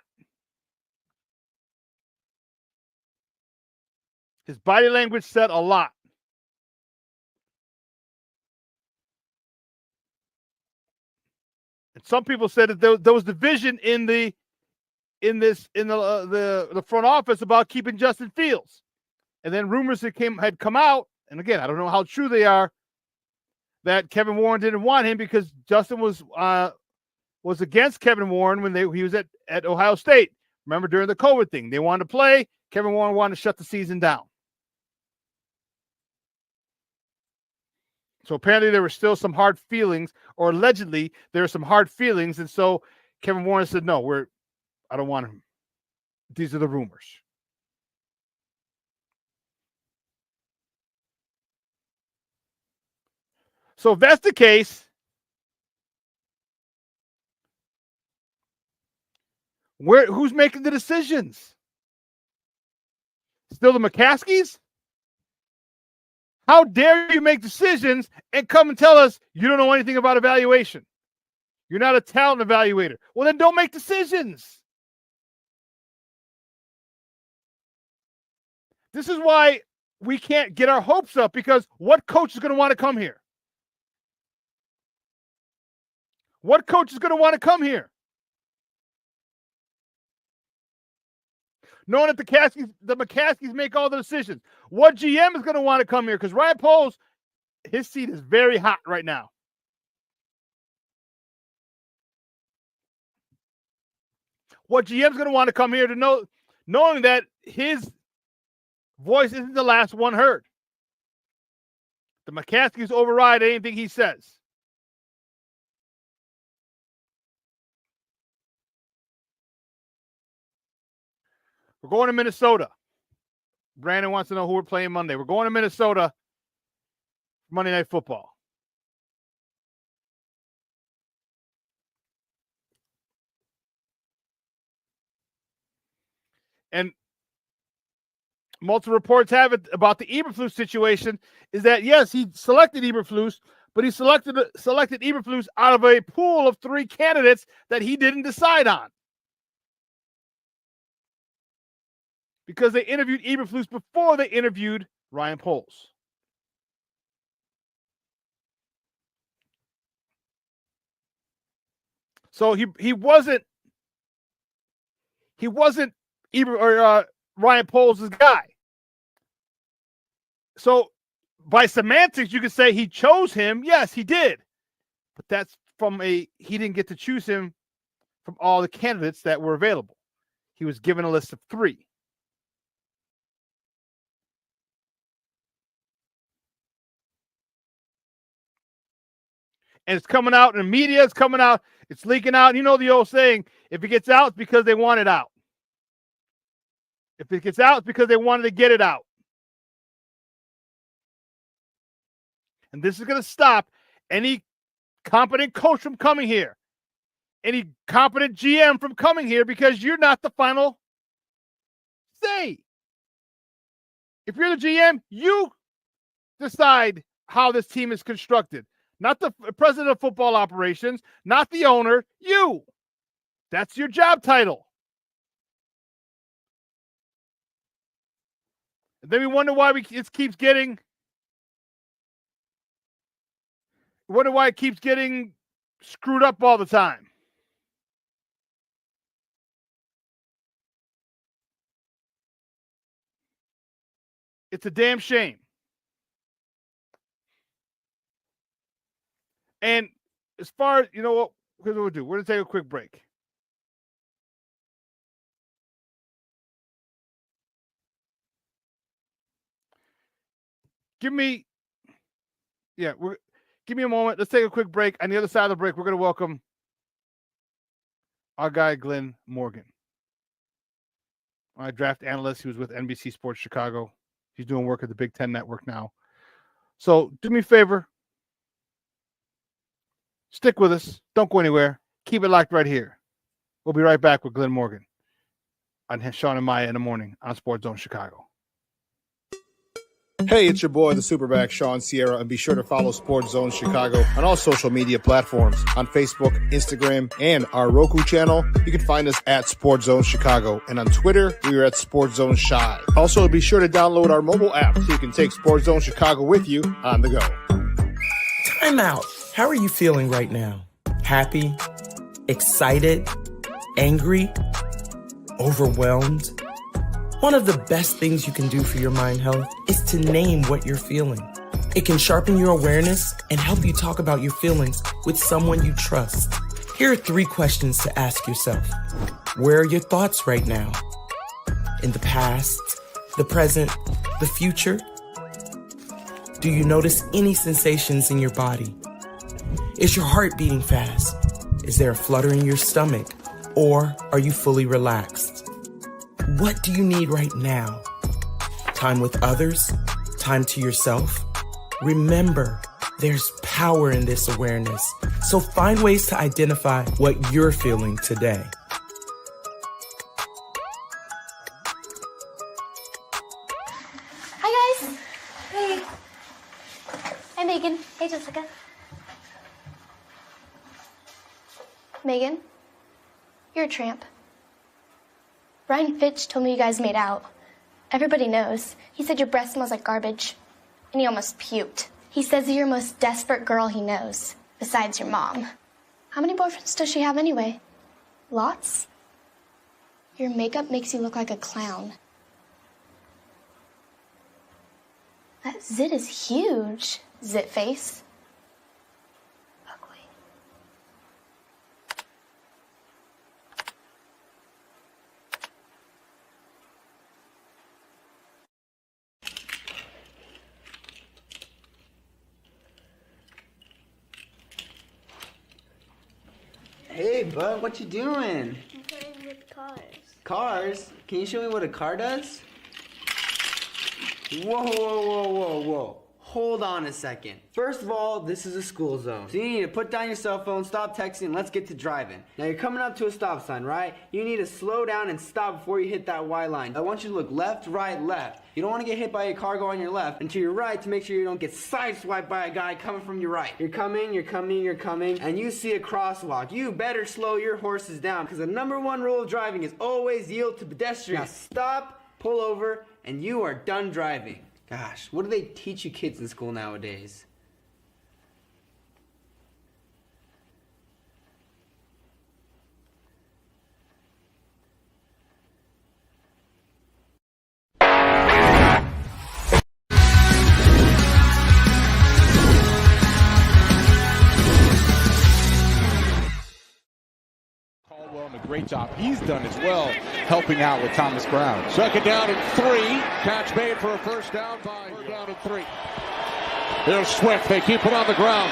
His body language said a lot. And some people said that there was division in the front office about keeping Justin Fields. And then rumors had come out, and again, I don't know how true they are, that Kevin Warren didn't want him because Justin was against Kevin Warren when he was at Ohio State. Remember, during the COVID thing, they wanted to play. Kevin Warren wanted to shut the season down. So apparently there were still some hard feelings, or allegedly there were some hard feelings, and so Kevin Warren said, "No, I don't want him. These are the rumors." So if that's the case, who's making the decisions? Still the McCaskies? How dare you make decisions and come and tell us you don't know anything about evaluation? You're not a talent evaluator. Well, then don't make decisions. This is why we can't get our hopes up, because what coach is going to want to come here? What coach is going to want to come here? Knowing that the McCaskies make all the decisions. What GM is going to want to come here? Because Ryan Poles, his seat is very hot right now. What GM is going to want to come here to knowing that his voice isn't the last one heard. The McCaskies override anything he says. We're going to Minnesota. Brandon wants to know who we're playing Monday. We're going to Minnesota Monday Night Football. And multiple reports have it about the Eberflus situation is that, yes, he selected Eberflus, but he selected Eberflus out of a pool of 3 candidates that he didn't decide on. Because they interviewed Eberflus before they interviewed Ryan Poles. So he wasn't Ryan Poles' guy. So by semantics, you could say he chose him. Yes, he did. But that's he didn't get to choose him from all the candidates that were available. He was given a list of 3. And it's coming out in the media. It's coming out. It's leaking out. You know the old saying, if it gets out, it's because they want it out. If it gets out, it's because they wanted to get it out. And this is going to stop any competent coach from coming here. Any competent GM from coming here, because you're not the final say. If you're the GM, you decide how this team is constructed. Not the president of football operations, not the owner, you. That's your job title. And then we wonder why it keeps getting screwed up all the time. It's a damn shame. And as far as, you know what, here's what we'll do. We're going to take a quick break. Give me a moment. Let's take a quick break. On the other side of the break, we're going to welcome our guy, Glynn Morgan. My draft analyst. He was with NBC Sports Chicago. He's doing work at the Big Ten Network now. So do me a favor. Stick with us. Don't go anywhere. Keep it locked right here. We'll be right back with Glynn Morgan on Shawn and Maya in the morning on Sports Zone Chicago. Hey, it's your boy, the Superback, Shawn Sierra, and be sure to follow Sports Zone Chicago on all social media platforms, on Facebook, Instagram, and our Roku channel. You can find us at Sports Zone Chicago, and on Twitter, we are at Sports Zone Shy. Also, be sure to download our mobile app so you can take Sports Zone Chicago with you on the go. Time out. How are you feeling right now? Happy? Excited? Angry? Overwhelmed? One of the best things you can do for your mind health is to name what you're feeling. It can sharpen your awareness and help you talk about your feelings with someone you trust. Here are 3 questions to ask yourself. Where are your thoughts right now? In the past, the present, the future? Do you notice any sensations in your body? Is your heart beating fast? Is there a flutter in your stomach? Or are you fully relaxed? What do you need right now? Time with others? Time to yourself? Remember, there's power in this awareness. So find ways to identify what you're feeling today. Hi, guys. Hey. Hi, Megan. Hey, Jessica. Megan, you're a tramp. Brian Fitch told me you guys made out. Everybody knows. He said your breath smells like garbage. And he almost puked. He says you're the most desperate girl he knows, besides your mom. How many boyfriends does she have anyway? Lots? Your makeup makes you look like a clown. That zit is huge, zit face. Hey, bud, what you doing? I'm playing with cars. Cars? Can you show me what a car does? Whoa, whoa, whoa, whoa, whoa. Hold on a second. First of all, this is a school zone. So you need to put down your cell phone, stop texting, and let's get to driving. Now you're coming up to a stop sign, right? You need to slow down and stop before you hit that Y line. I want you to look left, right, left. You don't want to get hit by a car going on your left, and to your right to make sure you don't get sideswiped by a guy coming from your right. You're coming, and you see a crosswalk. You better slow your horses down, because the #1 rule of driving is always yield to pedestrians. Now stop, pull over, and you are done driving. Gosh, what do they teach you kids in school nowadays? Great job he's done as well, helping out with Thomas Brown. Second down and 3. Catch made for a first down by 3. Here's Swift. They keep it on the ground.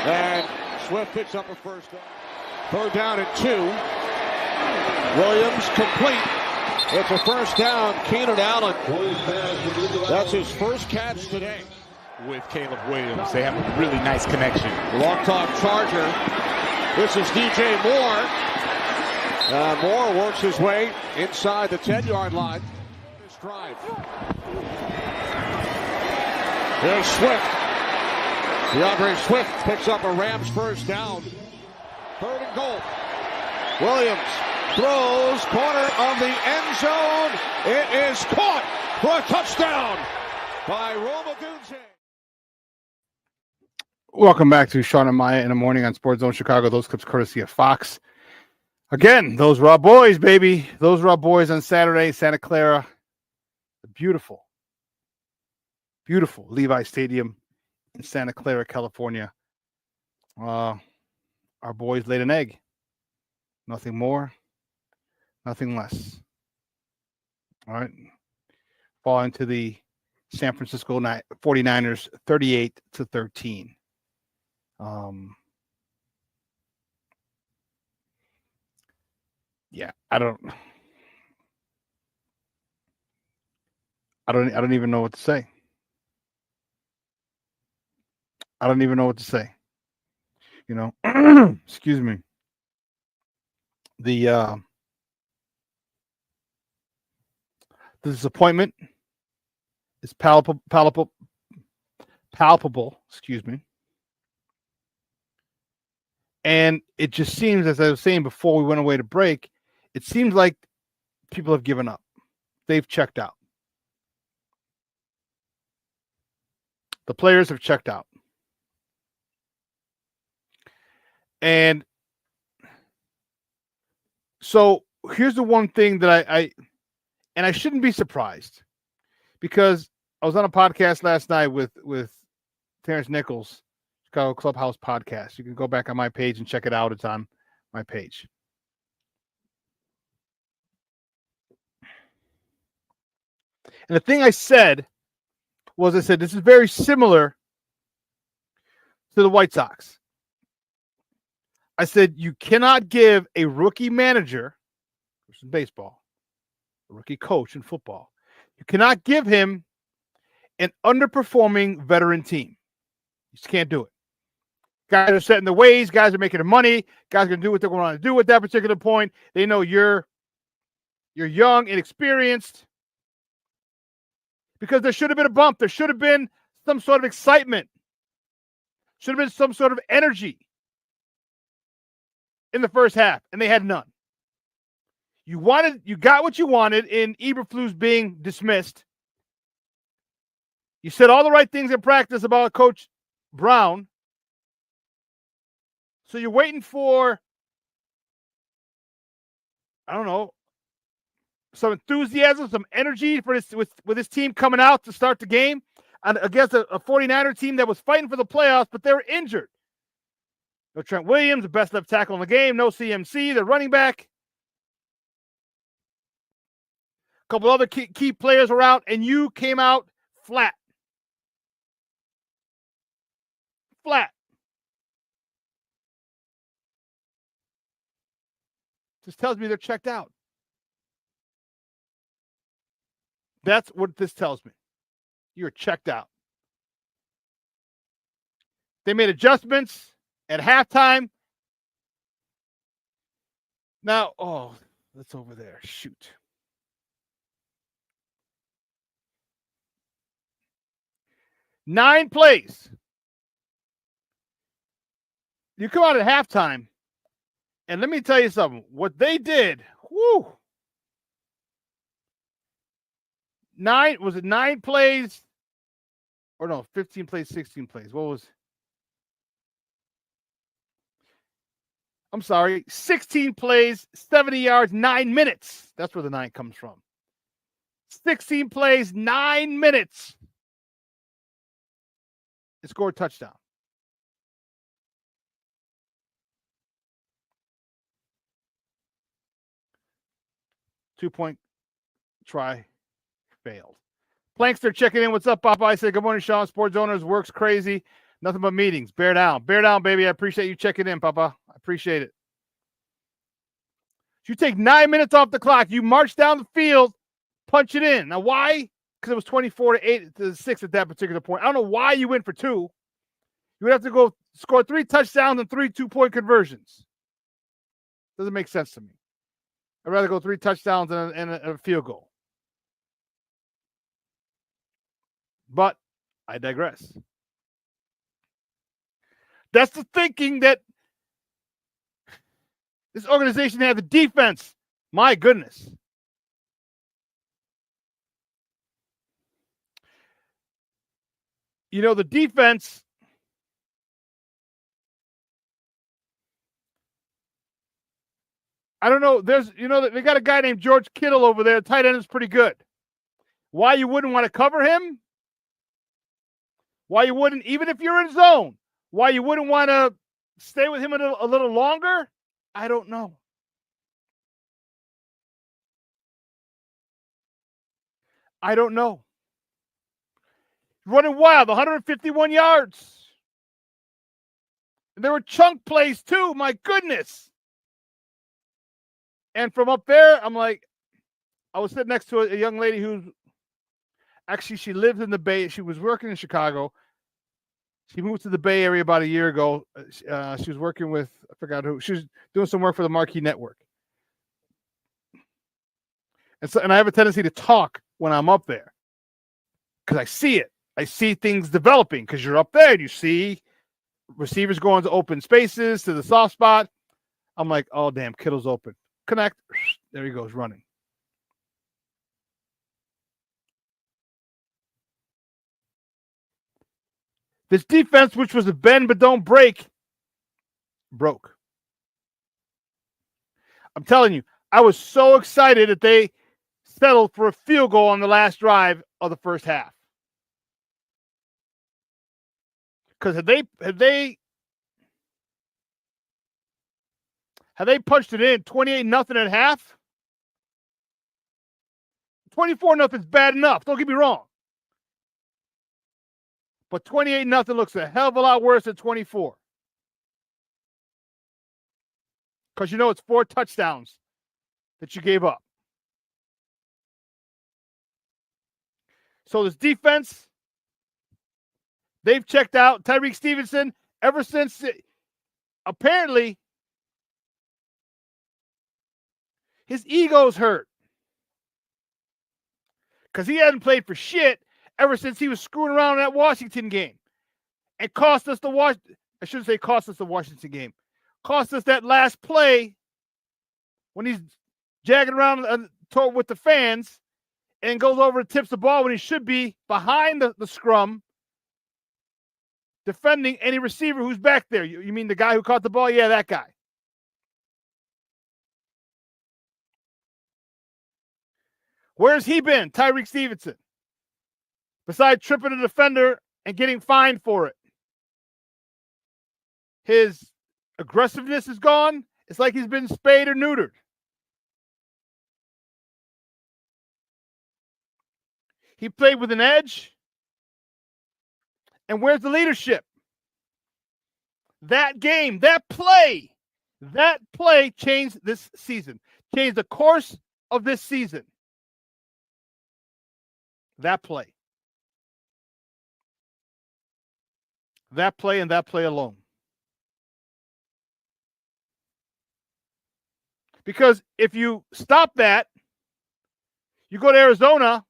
And Swift picks up a first down. Third down and 2. Williams complete. It's a first down. Keenan Allen. That's his first catch today. With Caleb Williams, they have a really nice connection. Long toss Charger. This is DJ Moore. Moore works his way inside the 10-yard line. This drive. There's Swift. DeAndre Swift picks up a Rams first down. 3rd and goal. Williams throws, corner of the end zone. It is caught for a touchdown by Roma Dunze. Welcome back to Shawn and Maya in the morning on Sports Zone Chicago. Those clips courtesy of Fox. Again, those Raw Boys, baby. Those Raw Boys on Saturday, Santa Clara. Beautiful, beautiful Levi Stadium in Santa Clara, California. Our boys laid an egg. Nothing more, nothing less. All right. Fall into the San Francisco 49ers 38-13. Yeah, I don't even know what to say. I don't even know what to say. You know, excuse me. The disappointment is palpable. Excuse me. And it just seems, as I was saying before we went away to break, it seems like people have given up. They've checked out. The players have checked out. And so here's the one thing that I shouldn't be surprised, because I was on a podcast last night with Terrence Nichols, Chicago Clubhouse podcast. You can go back on my page and check it out. It's on my page. And the thing I said was, this is very similar to the White Sox. I said, you cannot give a rookie manager, which is baseball, a rookie coach in football, you cannot give him an underperforming veteran team. You just can't do it. Guys are setting their ways. Guys are making their money. Guys are going to do what they're going to do at that particular point. They know you're young, inexperienced. Because there should have been a bump. There should have been some sort of excitement. Should have been some sort of energy in the first half, and they had none. You got what you wanted in Eberflus being dismissed. You said all the right things in practice about Coach Brown. So you're waiting for, I don't know, some enthusiasm, some energy for this with this team coming out to start the game against a 49er team that was fighting for the playoffs, but they were injured. No Trent Williams, the best left tackle in the game. No CMC, the running back. A couple other key players were out, and you came out flat. Flat. This tells me they're checked out. That's what this tells me. You're checked out. They made adjustments at halftime. Now, that's over there. Shoot. Nine plays. You come out at halftime, and let me tell you something. What they did, whoo. 9 plays? Or no, 15 plays, 16 plays. What was? I'm sorry, 16 plays, 70 yards, 9 minutes. That's where the 9 comes from. 16 plays, 9 minutes. It scored a touchdown. Two-point try failed. Plankster checking in. What's up, Papa? I said, good morning, Shawn. Sports owners works crazy. Nothing but meetings. Bear down. Bear down, baby. I appreciate you checking in, Papa. I appreciate it. You take 9 minutes off the clock. You march down the field, punch it in. Now, why? Because it was 24-6 at that particular point. I don't know why you went for 2. You would have to go score 3 touchdowns and 3 2-point conversions. Doesn't make sense to me. I'd rather go 3 touchdowns and a field goal. But I digress. That's the thinking that this organization had. The defense. My goodness. You know, the defense, I don't know. They got a guy named George Kittle over there. The tight end is pretty good. Why you wouldn't want to cover him? Why you wouldn't, even if you're in zone, why you wouldn't want to stay with him a little longer? I don't know. I don't know. Running wild, 151 yards. And there were chunk plays too, my goodness. And from up there, I'm like, I was sitting next to a young lady who's actually, she lives in the Bay. She was working in Chicago. She moved to the Bay Area about a year ago. She was working with, I forgot who. She was doing some work for the Marquee Network. And I have a tendency to talk when I'm up there. because I see it. I see things developing because you're up there and you see receivers going to open spaces to the soft spot. I'm like, oh, damn, Kittle's open. Connect. There he goes running. This defense, which was a bend but don't break, broke. I'm telling you, I was so excited that they settled for a field goal on the last drive of the first half. Because had they punched it in 28-0 at half, 24-0 is bad enough. Don't get me wrong. But 28-0 looks a hell of a lot worse than 24. Because you know it's 4 touchdowns that you gave up. So this defense, they've checked out. Tyreek Stevenson, ever since apparently his ego's hurt. Because he hasn't played for shit ever since he was screwing around in that Washington game. And cost us the Washington game. Cost us that last play when he's jagging around with the fans and goes over and tips the ball when he should be behind the scrum defending any receiver who's back there. You mean the guy who caught the ball? Yeah, that guy. Where's he been, Tyreek Stevenson? Besides tripping a defender and getting fined for it. His aggressiveness is gone. It's like he's been spayed or neutered. He played with an edge. And where's the leadership? That game, that play changed this season. Changed the course of this season. That play. That play and that play alone. Because if you stop that, you go to Arizona,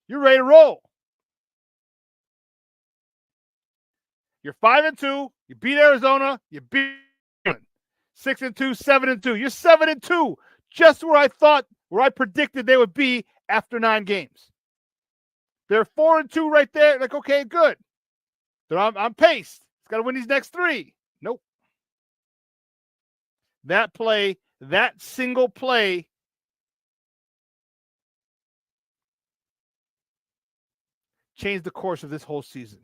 you're ready to roll. You're 5-2. You beat Arizona. You beat 6-2, 7-2. You're 7-2. Just where I predicted they would be after 9 games. They're 4-2 right there. Like, okay, good. They're on pace. It's got to win these next 3. Nope. That play, that single play, changed the course of this whole season.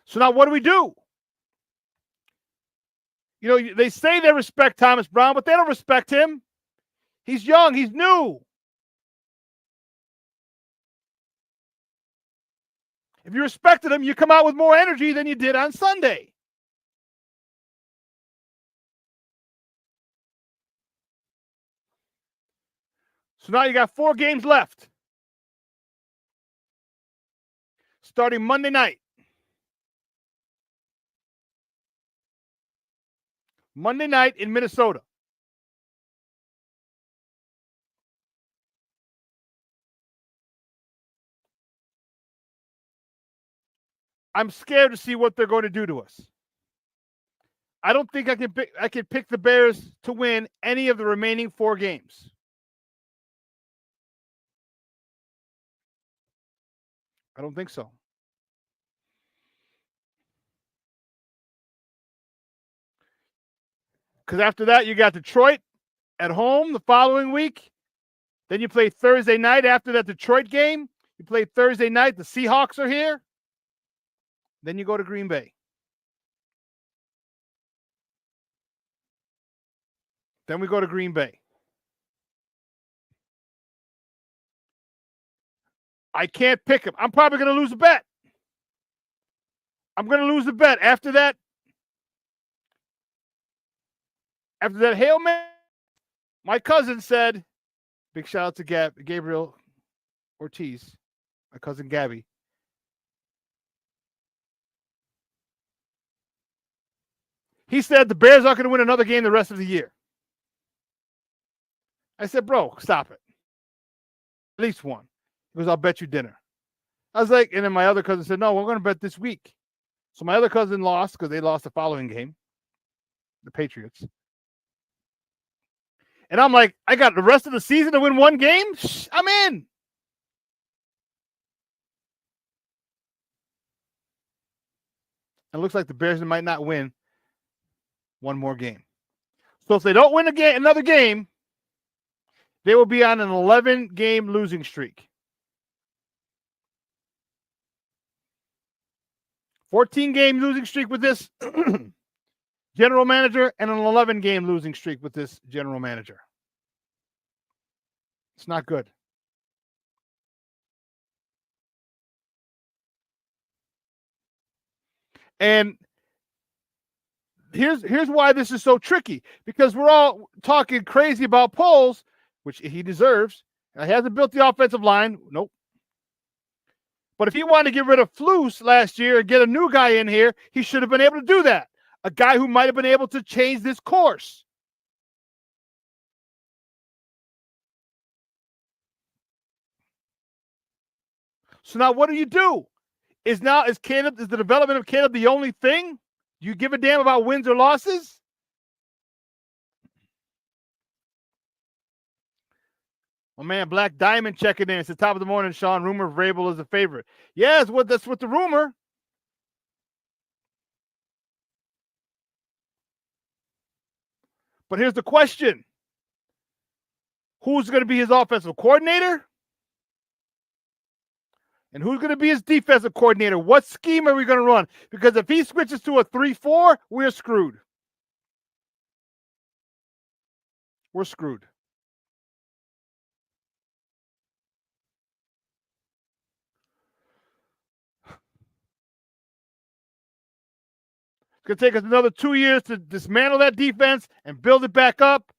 So now what do we do? You know, they say they respect Thomas Brown, but they don't respect him. He's young. He's new. If you respected him, you come out with more energy than you did on Sunday. So now you got 4 games left. Starting Monday night. Monday night in Minnesota. I'm scared to see what they're going to do to us. I don't think I can pick the Bears to win any of the remaining 4 games. I don't think so. Because after that, you got Detroit at home the following week. Then you play Thursday night after that Detroit game. You play Thursday night. The Seahawks are here. Then you go to Green Bay. Then we go to Green Bay. I can't pick them. I'm probably going to lose a bet. I'm going to lose the bet. After that Hail Mary, my cousin said, big shout out to Gabriel Ortiz, my cousin Gabby. He said the Bears aren't going to win another game the rest of the year. I said, bro, stop it. At least one. He goes, I'll bet you dinner. I was like, and then my other cousin said, no, we're going to bet this week. So my other cousin lost because they lost the following game, the Patriots. And I'm like, I got the rest of the season to win one game? I'm in. It looks like the Bears might not win one more game. So if they don't win another game, they will be on an 11-game losing streak. 14-game losing streak with this general manager and an 11-game losing streak with this general manager. It's not good. And here's why this is so tricky, because we're all talking crazy about Poles, which he deserves. He hasn't built the offensive line. Nope. But if he wanted to get rid of Flus last year and get a new guy in here, he should have been able to do that. A guy who might have been able to change this course. So now what do? Is the development of Caleb the only thing? Do you give a damn about wins or losses? My man Black Diamond checking in. It's the top of the morning, Shawn. Rumor of Vrabel is a favorite. Yeah, that's what the rumor. But here's the question. Who's going to be his offensive coordinator? And who's going to be his defensive coordinator? What scheme are we going to run? Because if he switches to a 3-4, we're screwed. We're screwed. It's going to take us another 2 years to dismantle that defense and build it back up.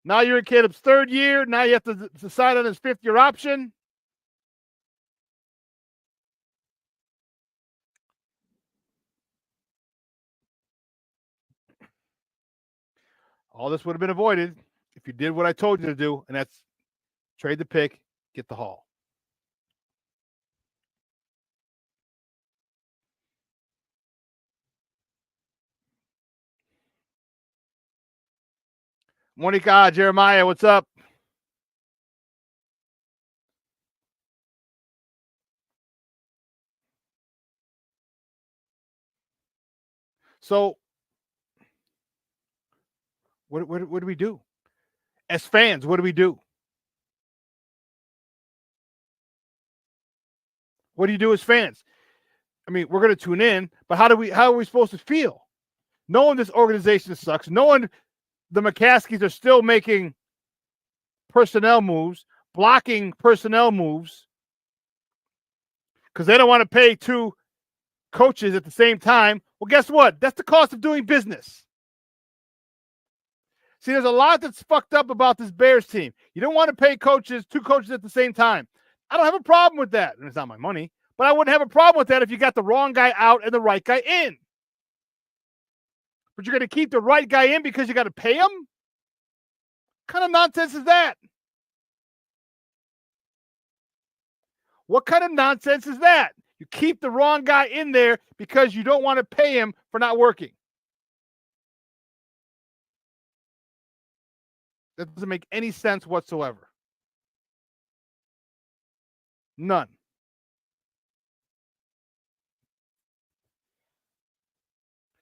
Now you're in Caleb's third year. Now you have to decide on his fifth-year option. All this would have been avoided if you did what I told you to do, and that's trade the pick, get the haul. Monica, Jeremiah, what's up? So, what do we do? As fans, what do we do? What do you do as fans? I mean, we're going to tune in, but how are we supposed to feel? Knowing this organization sucks, knowing the McCaskies are still making personnel moves, blocking personnel moves, because they don't want to pay two coaches at the same time. Well, guess what? That's the cost of doing business. See, there's a lot that's fucked up about this Bears team. You don't want to pay two coaches at the same time. I don't have a problem with that. And it's not my money, but I wouldn't have a problem with that if you got the wrong guy out and the right guy in. But you're going to keep the right guy in because you got to pay him? What kind of nonsense is that? What kind of nonsense is that? You keep the wrong guy in there because you don't want to pay him for not working. That doesn't make any sense whatsoever. None.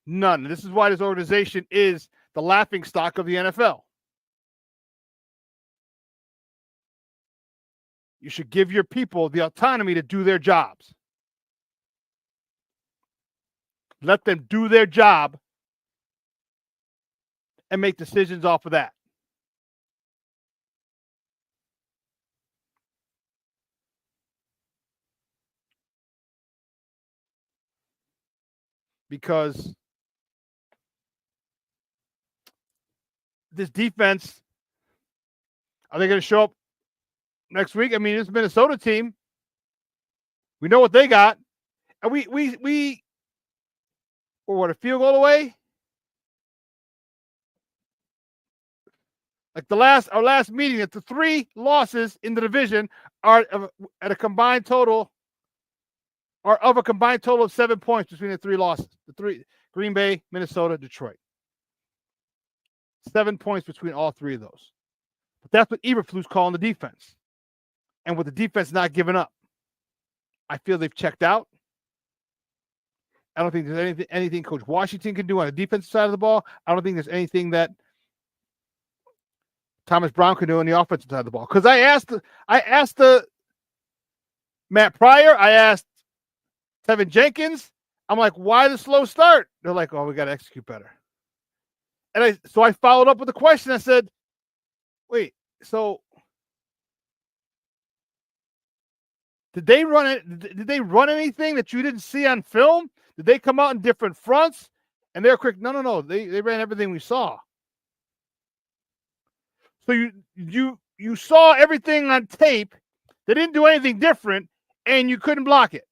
None. And this is why this organization is the laughingstock of the NFL. You should give your people the autonomy to do their jobs. Let them do their job and make decisions off of that. Because this defense, are they going to show up next week? I mean, this Minnesota team, we know what they got. And we're what, a field goal away? Like our last meeting, that the 3 losses in the division are at a combined total, are of a combined total of 7 points between the 3 losses. The 3, Green Bay, Minnesota, Detroit. 7 points between all 3 of those. But that's what Eberflus calling the defense. And with the defense not giving up, I feel they've checked out. I don't think there's anything Coach Washington can do on the defensive side of the ball. I don't think there's anything that Thomas Brown can do on the offensive side of the ball. Because I asked the Matt Pryor, I asked Tevinjenkins, I'm like, why the slow start? They're like, oh, we got to execute better. And so I followed up with a question. I said, wait, so did they run anything that you didn't see on film? Did they come out in different fronts? And they're quick. No. They ran everything we saw. So you saw everything on tape. They didn't do anything different, and you couldn't block it.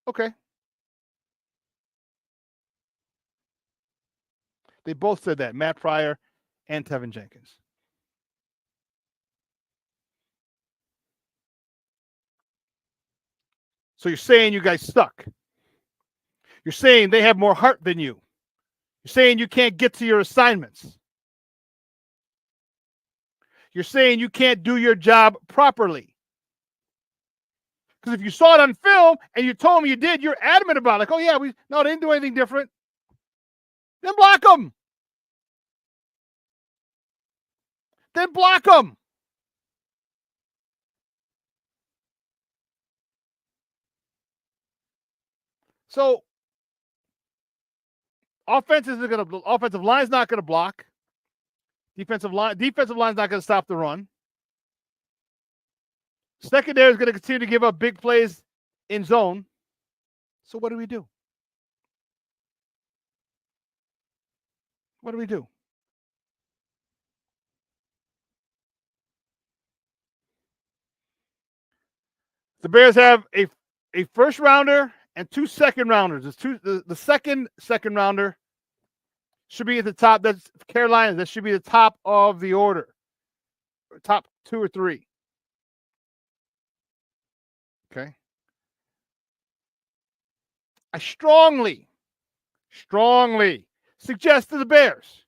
Okay. They both said that, Matt Pryor and Tevinjenkins. So you're saying you guys suck. You're saying they have more heart than you. You're saying you can't get to your assignments. You're saying you can't do your job properly. Because if you saw it on film and you told me you did, you're adamant about it. Like, oh yeah, they didn't do anything different. Then block them. So offensive line's not going to block. Defensive line's not going to stop the run. Secondary is going to continue to give up big plays in zone. So what do we do? What do we do? The Bears have a first rounder and 2 second rounders. The second rounder should be at the top. That's Carolina. That should be the top of the order. Top 2 or 3. Okay. I strongly suggest to the Bears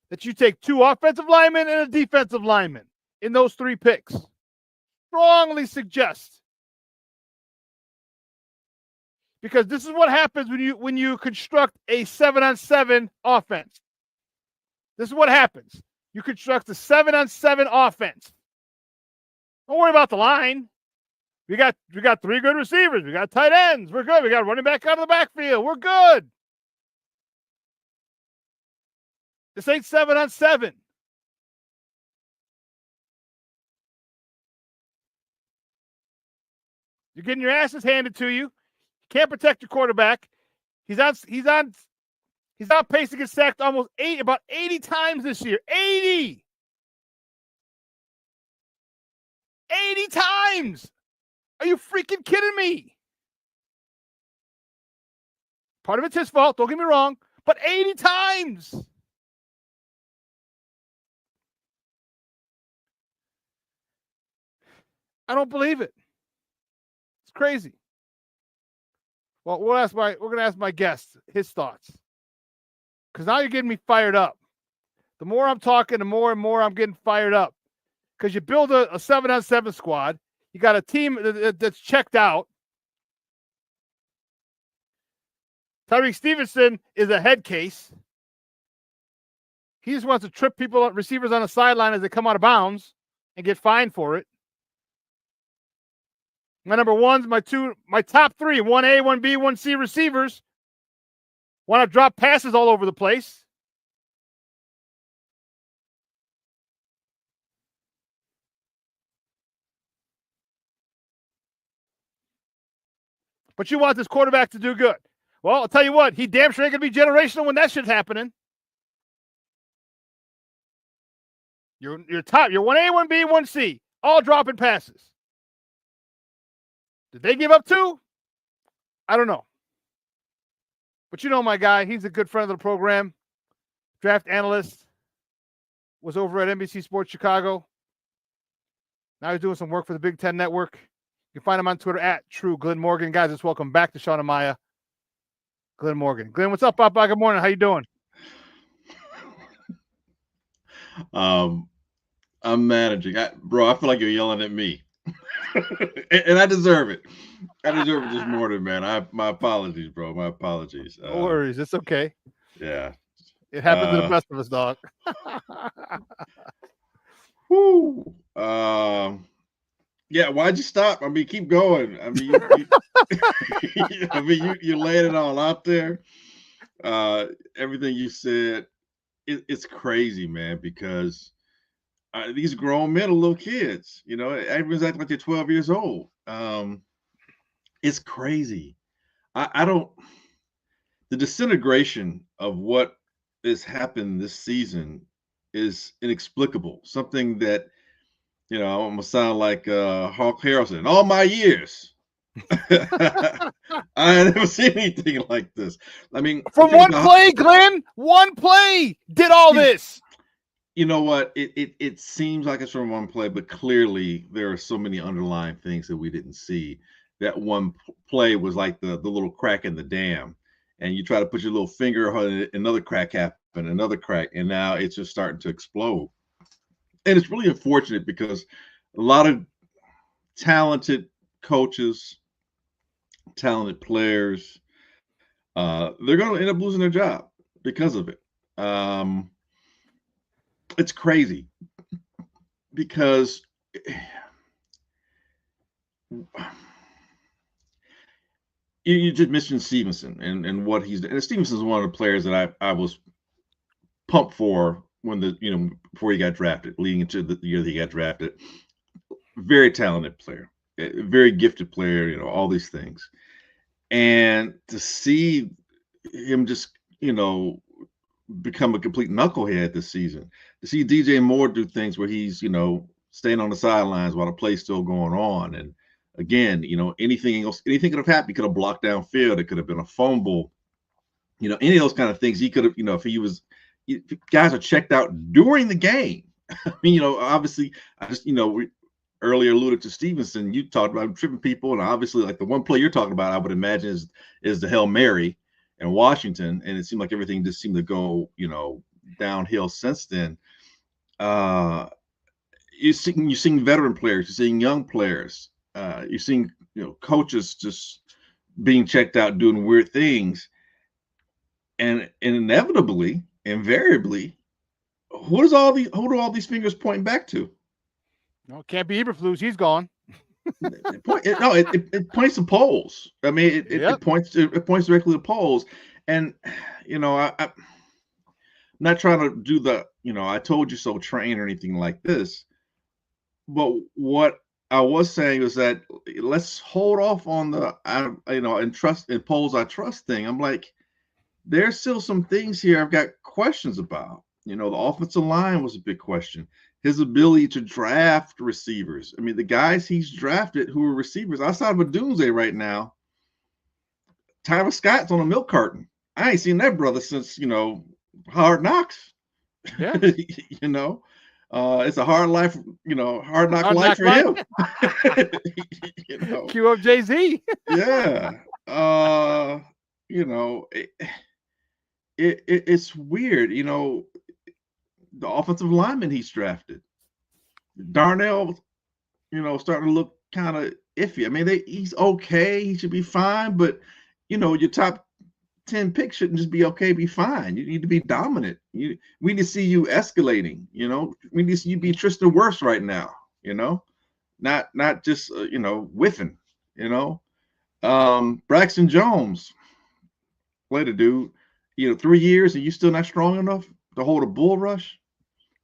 that you take 2 offensive linemen and a defensive lineman in those 3 picks. Strongly suggest. Because this is what happens when you construct a 7-on-7 offense. This is what happens. You construct a 7-on-7 offense. Don't worry about the line. We got 3 good receivers. We got tight ends. We're good. We got running back out of the backfield. We're good. This ain't 7-on-7. You're getting your asses handed to you. Can't protect your quarterback. He's outpacing his sacked about 80 times this year. 80 times. Are you freaking kidding me? Part of it's his fault, don't get me wrong, but 80 times. I don't believe it. It's crazy. Well, we're going to ask my guest his thoughts. Because now you're getting me fired up. The more I'm talking, the more and more I'm getting fired up. Because you build a 7-on-7 squad. You got a team that's checked out. Tyreek Stevenson is a head case. He just wants to trip receivers on the sideline as they come out of bounds and get fined for it. My number ones, my top 3, 1A, 1B, 1C receivers want to drop passes all over the place. But you want this quarterback to do good. Well, I'll tell you what, he damn sure ain't going to be generational when that shit's happening. You're 1A, 1B, 1C, all dropping passes. Did they give up 2? I don't know. But you know my guy, he's a good friend of the program. draft analyst, was over at NBC Sports Chicago. Now he's doing some work for the Big Ten Network. You can find him on Twitter at True Glynn Morgan. Guys, let's welcome back to Shawn and Maya, Glynn Morgan. Glynn, what's up, Papa? Good morning. How you doing? I'm managing. Bro, I feel like you're yelling at me. and I deserve it. I deserve it this morning, man. My apologies, bro. My apologies. No worries. It's okay. Yeah. It happens to the best of us, dog. Whoo. Yeah, why'd you stop? I mean, keep going. I mean, you laid it all out there. Everything you said, it's crazy, man, because these grown men are little kids. You know, everyone's acting like they're 12 years old. It's crazy. I don't. The disintegration of what has happened this season is inexplicable. Something that, you know, I'm gonna sound like Hawk Harrelson. All my years, I had never seen anything like this. I mean, from one play, Glenn, one play did all this. You know what? It seems like it's from one play, but clearly there are so many underlying things that we didn't see. That one play was like the little crack in the dam, and you try to put your little finger on it, another crack happened, another crack, and now it's just starting to explode. And it's really unfortunate because a lot of talented coaches, talented players, they're going to end up losing their job because of it. It's crazy because you just mentioned Stevenson and what he's done. And Stevenson is one of the players that I was pumped for when before he got drafted, leading into the year that he got drafted. Very talented player, very gifted player, you know, all these things. And to see him just, you know, become a complete knucklehead this season, to see DJ Moore do things where he's, you know, staying on the sidelines while the play's still going on. And again, you know, anything could have happened. He could have blocked downfield. It could have been a fumble, you know, any of those kind of things. He could have, you know, if guys are checked out during the game. I mean, you know, obviously, I just, you know, we earlier alluded to Stevenson. You talked about tripping people, and obviously, like the one play you're talking about, I would imagine is the Hail Mary in Washington, and it seemed like everything just seemed to go, you know, downhill since then. You're seeing veteran players, you're seeing young players, you're seeing, you know, coaches just being checked out doing weird things, and inevitably, invariably, who do all these fingers pointing back to? No, it can't be Eberflus. He's gone. It points to polls. I mean, it points directly to polls. And you know, I'm not trying to do the, you know, I told you so train or anything like this. But what I was saying is that let's hold off on the, you know, and polls I trust thing. I'm like, there's still some things here I've got questions about. You know, the offensive line was a big question. His ability to draft receivers. I mean, the guys he's drafted who are receivers outside of a doomsday right now, Tyler Scott's on a milk carton. I ain't seen that brother since, you know, Hard Knocks. Yeah. You know, it's a hard life, you know, hard life for him. You know? Cue up Jay-Z. Yeah. You know, it's weird, you know. The offensive lineman he's drafted, Darnell, you know, starting to look kind of iffy. I mean, he's okay. He should be fine. But, you know, your top 10 pick shouldn't just be okay, be fine. You need to be dominant. We need to see you escalating, you know. We need to see you be Tristan Wirfs right now, you know. Not just, you know, whiffing, you know. Braxton Jones, play the dude, you know, 3 years and you still not strong enough to hold a bull rush.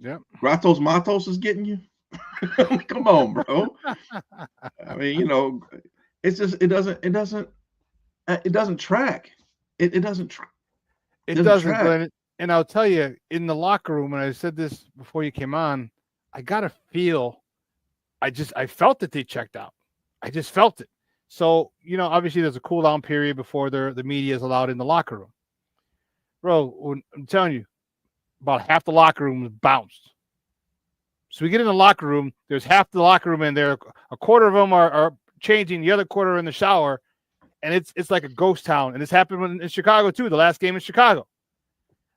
Yeah, Gratos Matos is getting you. Come on, bro. I mean, you know, it's just it doesn't track. It doesn't track. It doesn't, Glenn. And I'll tell you, in the locker room, and I said this before you came on, I got to feel. I felt that they checked out. I just felt it. So, you know, obviously there's a cool down period before the media is allowed in the locker room. Bro, I'm telling you, about half the locker room was bounced. So we get in the locker room. There's half the locker room in there. A quarter of them are changing. The other quarter are in the shower. And it's like a ghost town. And this happened in Chicago, too, the last game in Chicago.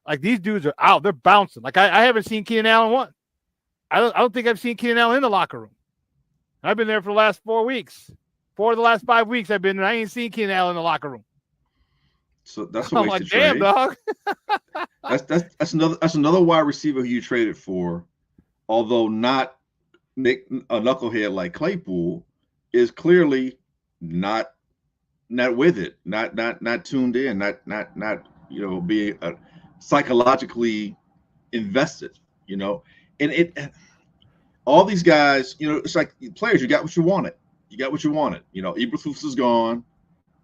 Like, these dudes are out. They're bouncing. Like, I haven't seen Keenan Allen once. I don't think I've seen Keenan Allen in the locker room. I've been there for the last 4 weeks. 4 of the last 5 weeks I've been there. I ain't seen Keenan Allen in the locker room. So that's a I'm wasted like, damn, trade. dog. That's another wide receiver who you traded for, although not a knucklehead like Claypool, is clearly not with it, not tuned in, not being psychologically invested, and all these guys, it's like players, you got what you wanted. Eberflus is gone,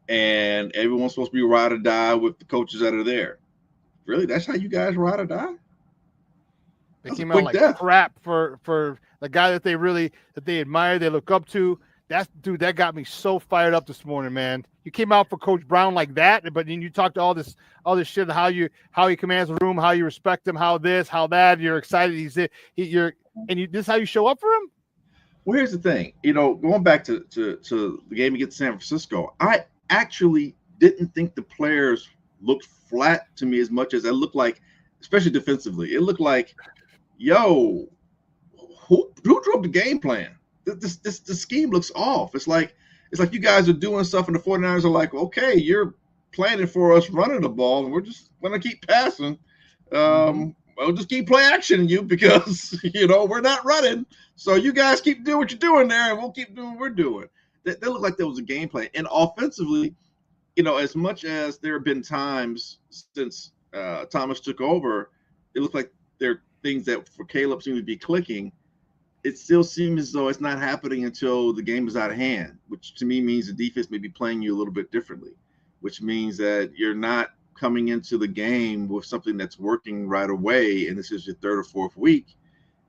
and everyone's supposed to be ride or die with the coaches that are there. Really, that's how you guys ride or die? They came out like crap for the guy that they admire, they look up to. That got me so fired up this morning, man. You came out for Coach Brown like that, but then you talked all this shit, how he commands the room, how you respect him, how this, how that. You're excited. This is how you show up for him. Well, here's the thing. Going back to the game against San Francisco, I actually didn't think the players looked flat to me as much as it looked like, especially defensively. It looked like, who drove the game plan? This scheme looks off. It's like you guys are doing stuff, and the 49ers are like, okay, you're planning for us running the ball, and we're just going to keep passing. We'll just keep play action you because, we're not running. So you guys keep doing what you're doing there, and we'll keep doing what we're doing. That looked like there was a game plan. And offensively, as much as there have been times since Thomas took over, it looked like there are things that for Caleb seem to be clicking. It still seems as though it's not happening until the game is out of hand, which to me means the defense may be playing you a little bit differently, which means that you're not coming into the game with something that's working right away, and this is your third or fourth week.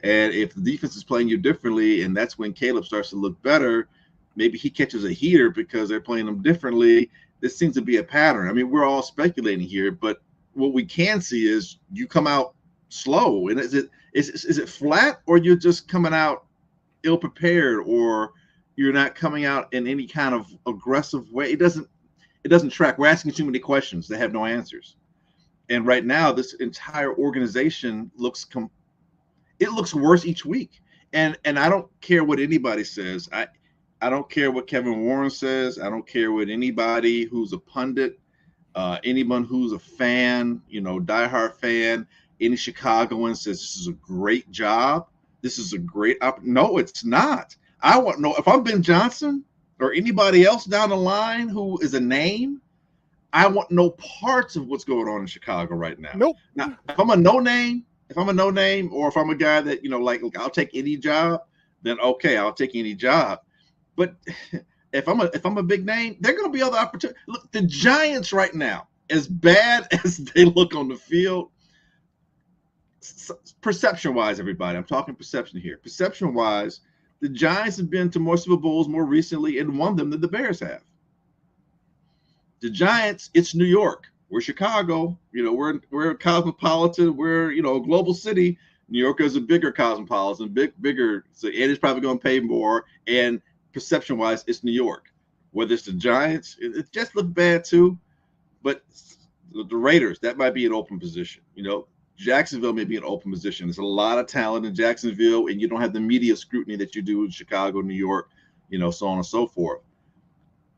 And if the defense is playing you differently, and that's when Caleb starts to look better, maybe he catches a heater because they're playing him differently. This seems to be a pattern. I mean, we're all speculating here, but what we can see is you come out slow. And is it flat, or you're just coming out ill-prepared, or you're not coming out in any kind of aggressive way? It doesn't track. We're asking too many questions that have no answers. And right now, this entire organization looks worse each week. And I don't care what anybody says. I don't care what Kevin Warren says. I don't care what anybody who's a pundit, anyone who's a fan, diehard fan, any Chicagoan says this is a great job. This is a great no, it's not. I want to know if I'm Ben Johnson or anybody else down the line who is a name. I want no parts of what's going on in Chicago right now. Nope. Now, if I'm a no name, or if I'm a guy that like I'll take any job, then okay, I'll take any job. But if I'm a big name, there are going to be other opportunities. Look, the Giants right now, as bad as they look on the field, perception-wise, everybody, I'm talking perception here. Perception-wise, the Giants have been to more Super Bowls more recently and won them than the Bears have. The Giants, it's New York. We're Chicago. We're cosmopolitan. We're a global city. New York is a bigger cosmopolitan, bigger. So it is probably going to pay more. And perception-wise, it's New York. Whether it's the Giants, it just looked bad too. But the Raiders, that might be an open position. Jacksonville may be an open position. There's a lot of talent in Jacksonville, and you don't have the media scrutiny that you do in Chicago, New York, so on and so forth.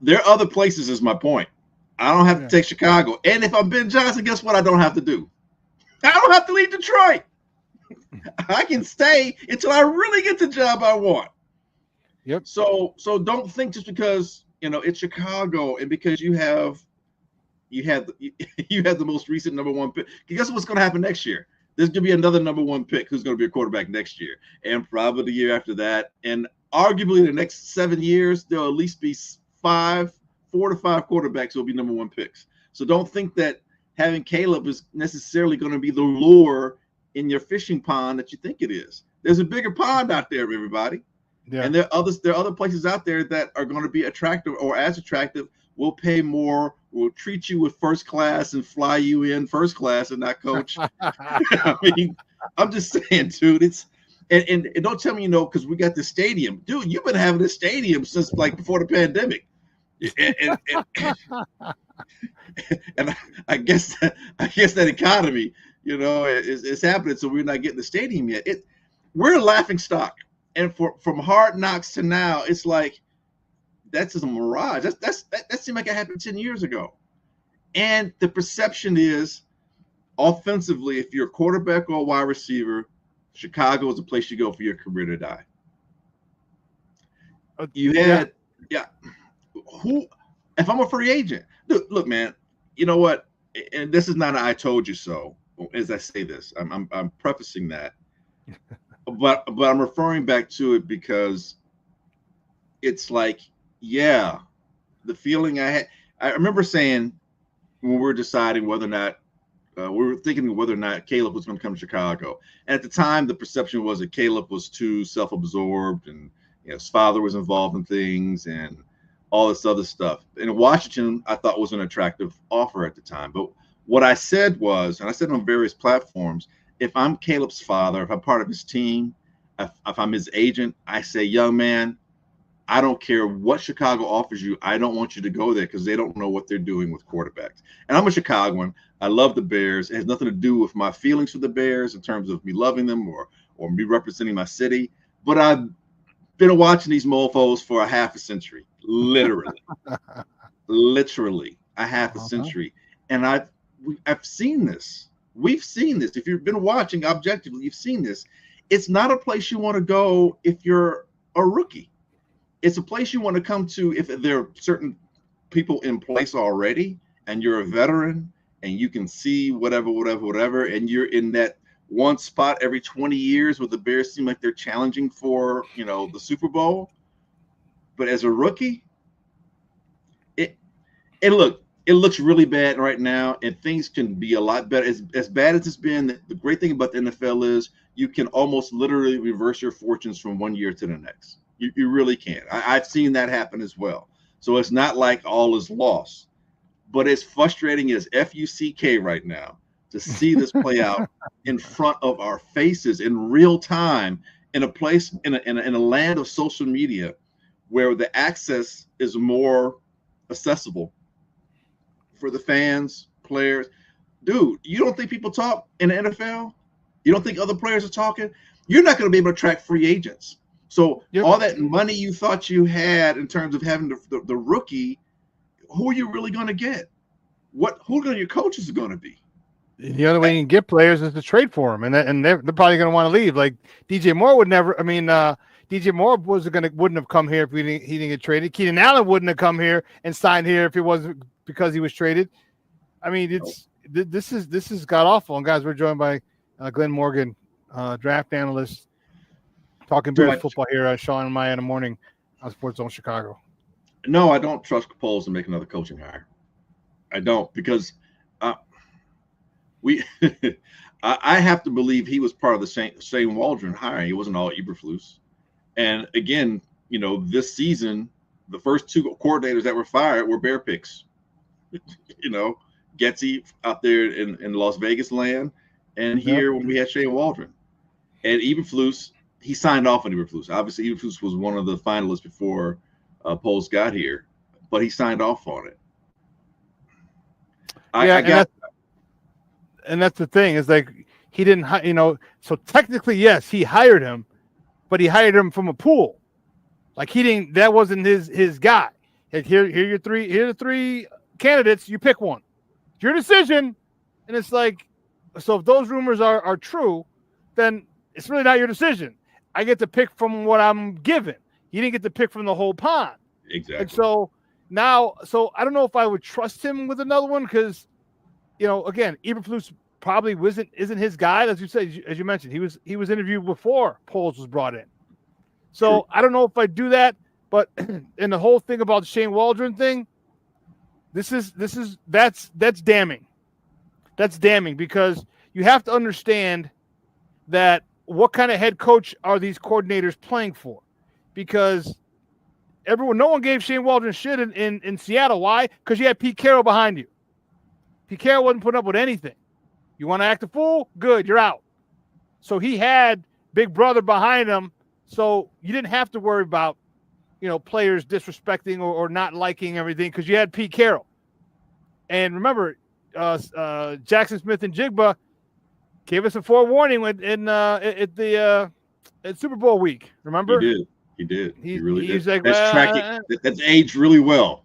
There are other places, is my point. I don't have to take Chicago. And if I'm Ben Johnson, guess what I don't have to do? I don't have to leave Detroit. I can stay until I really get the job I want. Yep. So don't think just because, it's Chicago and because you have the most recent number one pick. Guess what's going to happen next year? There's going to be another number one pick who's going to be a quarterback next year, and probably the year after that, and arguably the next 7 years there'll at least be 4 to 5 quarterbacks will be number one picks. So don't think that having Caleb is necessarily going to be the lure in your fishing pond that you think it is. There's a bigger pond out there, everybody. Yeah. And there are other places out there that are going to be attractive or as attractive we'll pay more, we'll treat you with first class and fly you in first class and not coach. I mean, I'm just saying, dude, it's and don't tell me, because we got the stadium. Dude, you've been having this stadium since like before the pandemic. And I guess that economy, is happening, so we're not getting the stadium yet. We're a laughing stock. And from Hard Knocks to now, it's like that's just a mirage. That seemed like it happened 10 years ago. And the perception is, offensively, if you're a quarterback or a wide receiver, Chicago is the place you go for your career to die. You had, who? If I'm a free agent, look, man. You know what? And this is not an "I told you so." As I say this, I'm prefacing that, but I'm referring back to it because it's like, the feeling I had. I remember saying when we were deciding whether or not we were thinking whether or not Caleb was going to come to Chicago. And at the time, the perception was that Caleb was too self-absorbed, and his father was involved in things and all this other stuff. And Washington, I thought, was an attractive offer at the time. But what I said was, and I said on various platforms, if I'm Caleb's father, if I'm part of his team, if I'm his agent, I say, young man, I don't care what Chicago offers you. I don't want you to go there because they don't know what they're doing with quarterbacks. And I'm a Chicagoan. I love the Bears. It has nothing to do with my feelings for the Bears in terms of me loving them or me representing my city. But I've been watching these mofos for a half a century, literally a half a century. And I've seen this. We've seen this. If you've been watching objectively, you've seen this. It's not a place you want to go if you're a rookie. It's a place you want to come to if there are certain people in place already and you're a veteran and you can see whatever, and you're in that one spot every 20 years where the Bears seem like they're challenging for, the Super Bowl. But as a rookie, it looks really bad right now, and things can be a lot better. As bad as it's been, the great thing about the NFL is you can almost literally reverse your fortunes from one year to the next. You really can. I've seen that happen as well. So it's not like all is lost. But as frustrating as FUCK right now to see this play out in front of our faces in real time in a place, in a land of social media where the access is more accessible for the fans, players. Dude, you don't think people talk in the NFL? You don't think other players are talking? You're not going to be able to track free agents. So all that money you thought you had in terms of having the rookie, who are you really going to get? Who are your coaches going to be? The only way you can get players is to trade for them, and they're probably going to want to leave. Like DJ Moore would never. I mean, DJ Moore wouldn't have come here if he didn't get traded. Keenan Allen wouldn't have come here and signed here if it wasn't because he was traded. I mean, this is god awful. And guys, we're joined by Glynn Morgan, draft analyst, talking Bears football here at Shawn and Maya in the morning on Sports Zone Chicago. No, I don't trust Poles to make another coaching hire. I don't, because I have to believe he was part of the Shane Waldron hiring. He wasn't all Eberflus. And again, this season, the first two coordinators that were fired were Bear picks. Getsy out there in Las Vegas land, and here when we had Shane Waldron. And Eberflus, he signed off on Eberflus. Obviously, Eberflus was one of the finalists before Poles got here, but he signed off on it. And that's the thing, is like he didn't, so technically, yes, he hired him, but he hired him from a pool. Like that wasn't his guy. Like here are the three candidates, you pick one. It's your decision. And it's like, so if those rumors are true, then it's really not your decision. I get to pick from what I'm given. You didn't get to pick from the whole pond. Exactly. And so now, I don't know if I would trust him with another one because, again, Eberflus probably isn't his guy. As you said, as you mentioned, he was interviewed before Poles was brought in. So I don't know if I do that, but in the whole thing about the Shane Waldron thing, that's damning. That's damning because you have to understand that what kind of head coach are these coordinators playing for? Because no one gave Shane Waldron shit in Seattle. Why? Because you had Pete Carroll behind you. Pete Carroll wasn't putting up with anything. You want to act a fool? Good, you're out. So he had Big Brother behind him, so you didn't have to worry about, players disrespecting or not liking everything because you had Pete Carroll. And remember, Jackson Smith and Jigba gave us a forewarning at Super Bowl week. Remember? He did. He really he's did. Like, that's tracking. That's aged really well.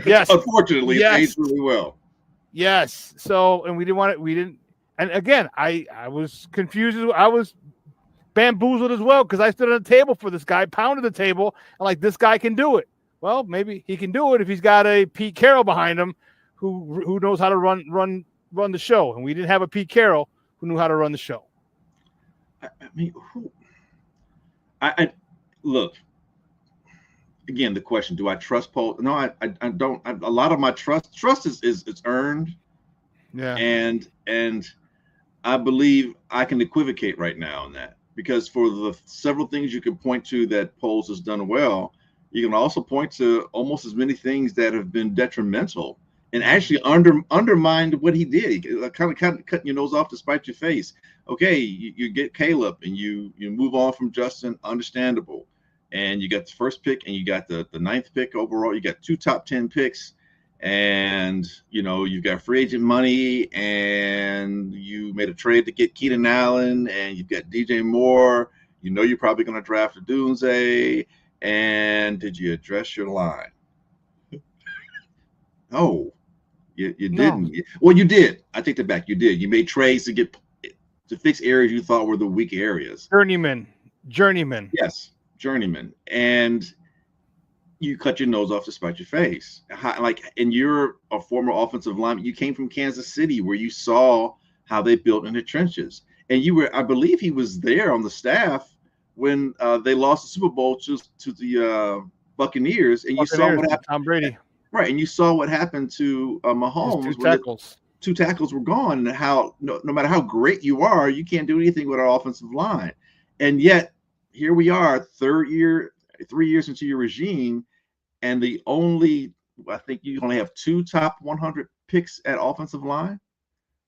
Yes. Unfortunately, it's aged really well. Yes. So, and we didn't. And again, I was confused. I was bamboozled as well because I stood on the table for this guy, pounded the table, and like, this guy can do it. Well, maybe he can do it if he's got a Pete Carroll behind him who knows how to run the show. And we didn't have a Pete Carroll who knew how to run the show. I mean, I look. Again, the question: do I trust Paul? No, I don't. A lot of my trust is earned. Yeah. And I believe I can equivocate right now on that, because for the several things you can point to that Poles has done well, you can also point to almost as many things that have been detrimental and actually undermined what he did. Kind of cutting your nose off to spite your face. Okay, you get Caleb and you move on from Justin, understandable. And you got the first pick and you got the 9th pick overall. You got 2 top 10 picks, and you've got free agent money, and you made a trade to get Keenan Allen, and you've got DJ Moore. You're probably going to draft a Dunze. And did you address your line? No, you didn't. Well, you did. I take that back. You did. You made trades to fix areas you thought were the weak areas. Journeyman. Yes, journeyman. And you cut your nose off to spite your face. And you're a former offensive lineman. You came from Kansas City, where you saw how they built in the trenches. And I believe he was there on the staff when they lost the Super Bowl to the Buccaneers. And you saw what happened. Tom Brady. Right. And you saw what happened to Mahomes. His 2 tackles. 2 tackles were gone. And how, no matter how great you are, you can't do anything with our offensive line. And yet, here we are, 3 years into your regime, and I think you only have 2 top 100 picks at offensive line.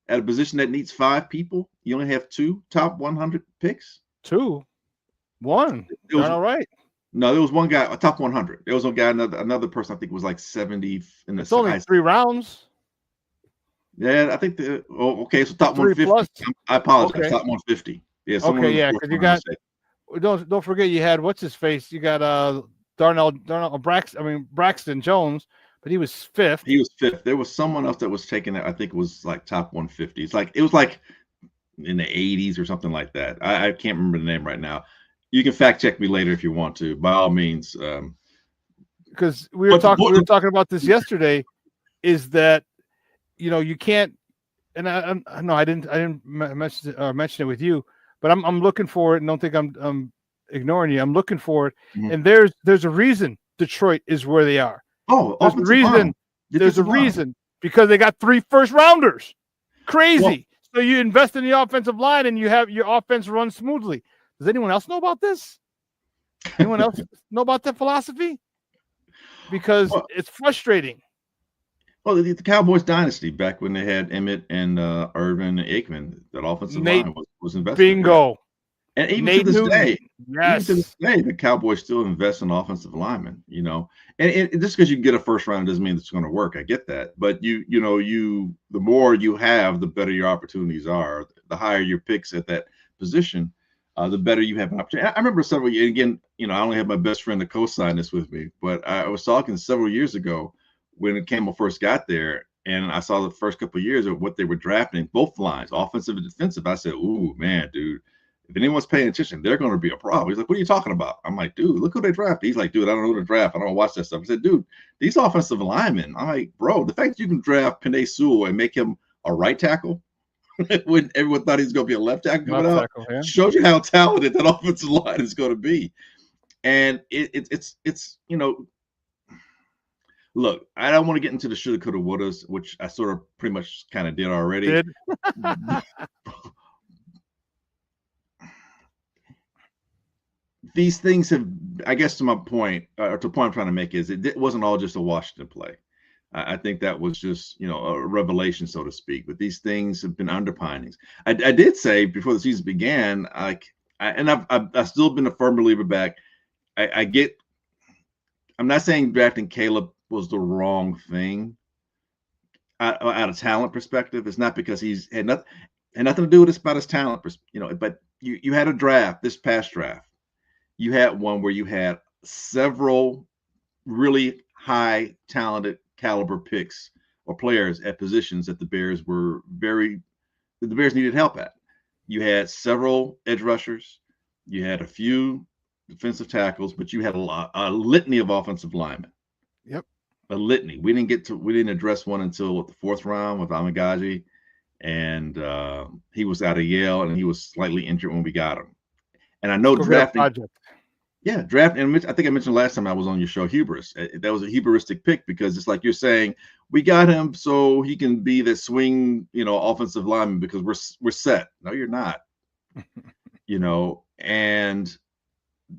At a position that needs 5 people, you only have 2 top 100 picks. 2? 1. All right. No, there was one guy, a top 100. There was a guy, another person, I think was like 70 in the. It's only 3 rounds. Yeah, I think okay, so top 150. Plus. I apologize, Okay. Top 150. Yeah. Okay, yeah, because you got. Don't forget you had what's his face. You got Braxton Jones, but he was 5th. He was 5th. There was someone else that was taken. I think it was like top 150. It was like in the 80s or something like that. I can't remember the name right now. You can fact check me later if you want to, by all means. Because we were talking about this yesterday, is that you can't, and I didn't mention it with you, but I'm looking for it, and don't think I'm ignoring you. I'm looking for it, and there's a reason Detroit is where they are. Oh, there's a reason. There's a reason, because they got 3 first-rounders. Crazy. Well, so you invest in the offensive line, and you have your offense run smoothly. Does anyone else know about this? Anyone else know about that philosophy? Because it's frustrating. Well, the Cowboys dynasty, back when they had Emmett and Irvin and Aikman, that offensive line was invested. Bingo. And even to this day, the Cowboys still invest in offensive linemen. And just because you get a first round doesn't mean it's going to work. I get that, but the more you have, the better your opportunities are. The higher your picks at that position, the better you have an opportunity. I remember several years. Again, I only have my best friend to co-sign this with me, but I was talking several years ago when Campbell first got there, and I saw the first couple of years of what they were drafting, both lines, offensive and defensive. I said, "Ooh, man, dude, if anyone's paying attention, they're going to be a problem." He's like, "What are you talking about?" I'm like, "Dude, look who they drafted." He's like, "Dude, I don't know who to draft. I don't watch that stuff." I said, "Dude, these offensive linemen." I'm like, "Bro, the fact that you can draft Penei Sewell and make him a right tackle when everyone thought he was going to be a left tackle coming out, shows you how talented that offensive line is going to be." And it's look, I don't want to get into the shoulda, coulda, wouldas, which I sort of pretty much kind of did already. These things have I guess to my point, or to the point I'm trying to make is it wasn't all just a Washington play. I think that was just, a revelation, so to speak. But these things have been underpinnings. I did say before the season began, I've still been a firm believer back. I'm not saying drafting Caleb was the wrong thing out of talent perspective. It's not because he's had nothing to do with this about his talent, but you had a draft, this past draft. You had one where you had several really high talented caliber picks or players at positions that the Bears needed help at. You had several edge rushers, you had a few defensive tackles, but you had a litany of offensive linemen. Yep. A litany. We didn't address one until the 4th round with Amagaji, and he was out of Yale and he was slightly injured when we got him. And I know drafting. Yeah, draft, and I think I mentioned last time I was on your show, hubris. That was a hubristic pick because it's like you're saying we got him so he can be the swing, offensive lineman because we're set. No, you're not. And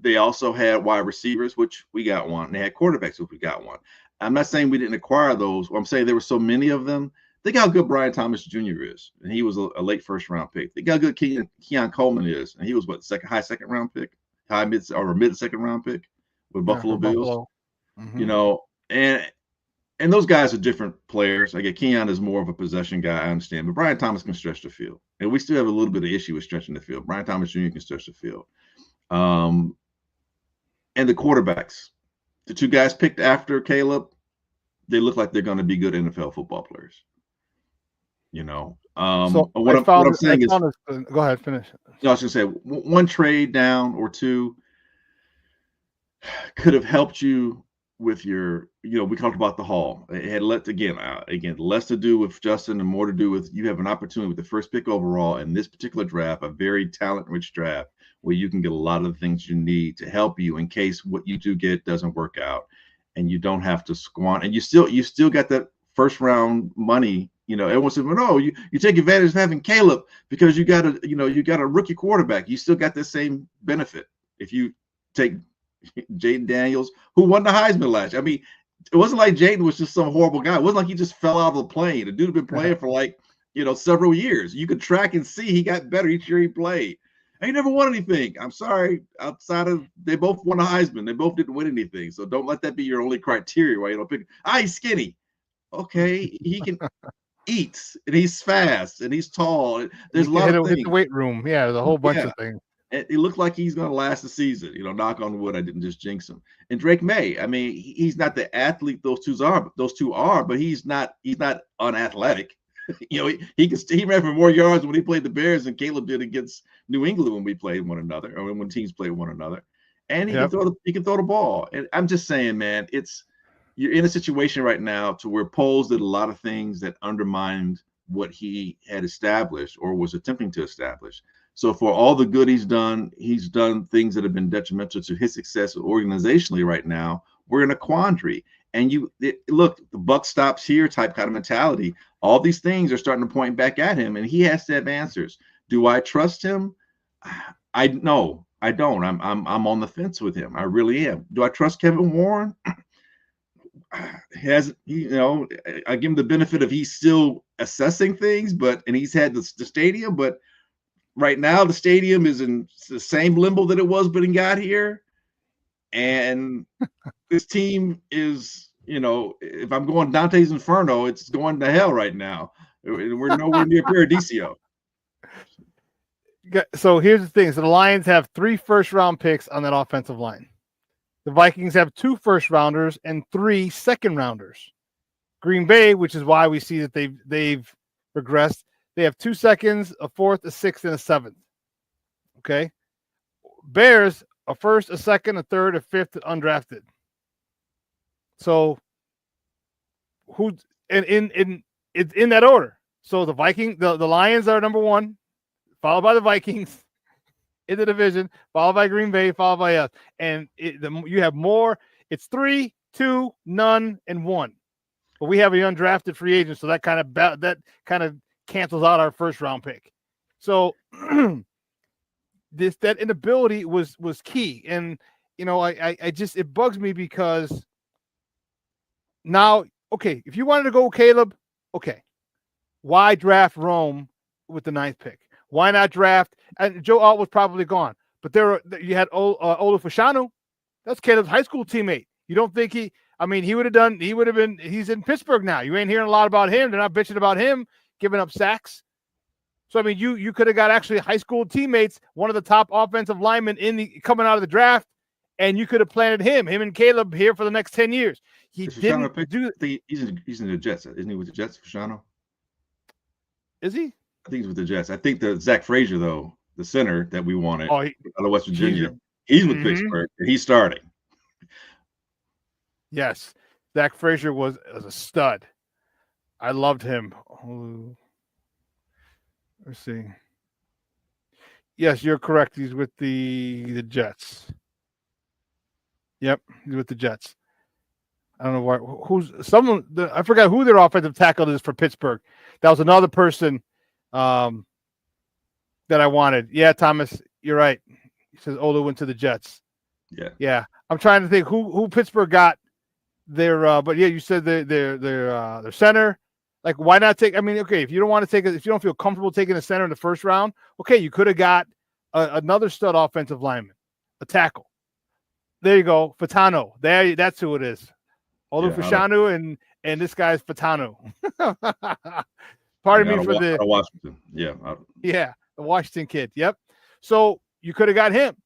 they also had wide receivers, which we got one. And they had quarterbacks, which we got one. I'm not saying we didn't acquire those. I'm saying there were so many of them. Think how good Brian Thomas Jr. is, and he was a late 1st round pick. Think how good Keon Coleman is, and he was high 2nd round pick. High mid 2nd round pick with Buffalo Bills, and those guys are different players. Like Keon is more of a possession guy, I understand, but Brian Thomas can stretch the field, and we still have a little bit of issue with stretching the field. Brian Thomas Jr. can stretch the field, and the quarterbacks, the 2 guys picked after Caleb, they look like they're going to be good NFL football players. So what I'm saying is, go ahead, finish. I was going to say one trade down or 2 could have helped you with your, we talked about the haul. It had less to do with Justin and more to do with you have an opportunity with the 1st pick overall in this particular draft, a very talent-rich draft where you can get a lot of the things you need to help you in case what you do get doesn't work out, and you don't have to squander. And you still got that 1st round money. Everyone said, well, no, you take advantage of having Caleb because you got a rookie quarterback. You still got the same benefit if you take Jaden Daniels, who won the Heisman last year. I mean, it wasn't like Jaden was just some horrible guy. It wasn't like he just fell out of the plane. The dude had been playing for several years. You could track and see he got better each year he played. And he never won anything. I'm sorry. Outside of they both won a Heisman. They both didn't win anything. So don't let that be your only criteria why you don't pick. He's skinny. Okay, he can eat, and he's fast, and he's tall. There's a lot of things. Hit the weight room. Yeah, there's a whole bunch of things. It looked like he's going to last the season. Knock on wood, I didn't just jinx him. And Drake May, I mean, he's not the athlete those two are, but he's not unathletic. He ran for more yards when he played the Bears than Caleb did against New England when we played one another, or when teams played one another. And he can throw the ball. And I'm just saying, man, you're in a situation right now to where Poles did a lot of things that undermined what he had established or was attempting to establish. So for all the good he's done things that have been detrimental to his success organizationally right now. We're in a quandary. And look, the buck stops here type kind of mentality. All these things are starting to point back at him, and he has to have answers. Do I trust him? No, I don't. I'm on the fence with him. I really am. Do I trust Kevin Warren? I give him the benefit of he's still assessing things, and he's had the stadium, but right now the stadium is in the same limbo that it was when he got here. And this team is, if I'm going Dante's Inferno, it's going to hell right now. We're nowhere near Paradiso. So here's the thing. So the Lions have 3 first-round picks on that offensive line. The Vikings have 2 first-rounders and 3 second-rounders. Green Bay, which is why we see that they've regressed, they have 2 seconds, a 4th, a 6th, and a 7th. Okay? Bears, a 1st, a 2nd, a 3rd, a 5th, undrafted. So it's in that order. So the Lions are number 1, followed by the Vikings in the division, followed by Green Bay, followed by us. And you have more. It's 3, 2, none, and 1. But we have an undrafted free agent, so that kind of cancels out our first round pick. So that inability was key. And I just, it bugs me because now, okay, if you wanted to go Caleb, okay, why draft Rome with the 9th pick? Why not draft? And Joe Alt was probably gone, but you had Olu Fashanu. That's Caleb's high school teammate. You don't think he's in Pittsburgh now. You ain't hearing a lot about him. They're not bitching about him giving up sacks. So, I mean, you could have got actually high school teammates, one of the top offensive linemen coming out of the draft, and you could have planted him and Caleb here for the next 10 years. He didn't do it. He's in the Jets. Isn't he with the Jets, Fashanu? Is he? I think he's with the Jets. I think the Zach Frazier, though, the center that we wanted out of West Virginia, he's with Pittsburgh. And he's starting. Yes. Zach Frazier was a stud. I loved him. Let's see. Yes, you're correct. He's with the Jets. Yep, he's with the Jets. I don't know why. I forgot who their offensive tackle is for Pittsburgh. That was another person that I wanted. Yeah, Thomas, you're right. He says Olu went to the Jets. Yeah. I'm trying to think who Pittsburgh got their. But yeah, you said their center. Like, why not take? I mean, okay, if you don't want to take it, if you don't feel comfortable taking a center in the first round, okay, you could have got another stud offensive lineman, a tackle. There you go, Fatano. That's who it is. Olu Fashanu and this guy's Fatano. Pardon me for the Washington. Yeah, the Washington kid. Yep. So you could have got him.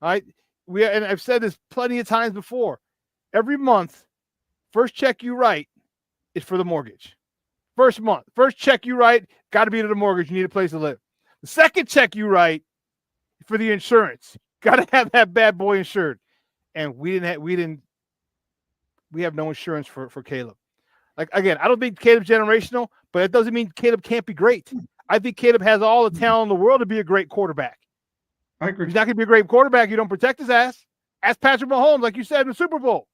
All right. And I've said this plenty of times before. Every month, first check you write is for the mortgage. First check you write, got to be to the mortgage. You need a place to live. The second check you write for the insurance, got to have that bad boy insured. And we have no insurance for Caleb. Like, again, I don't think Caleb's generational, but it doesn't mean Caleb can't be great. I think Caleb has all the talent in the world to be a great quarterback. I agree. He's not going to be a great quarterback. You don't protect his ass. Ask Patrick Mahomes, like you said, in the Super Bowl.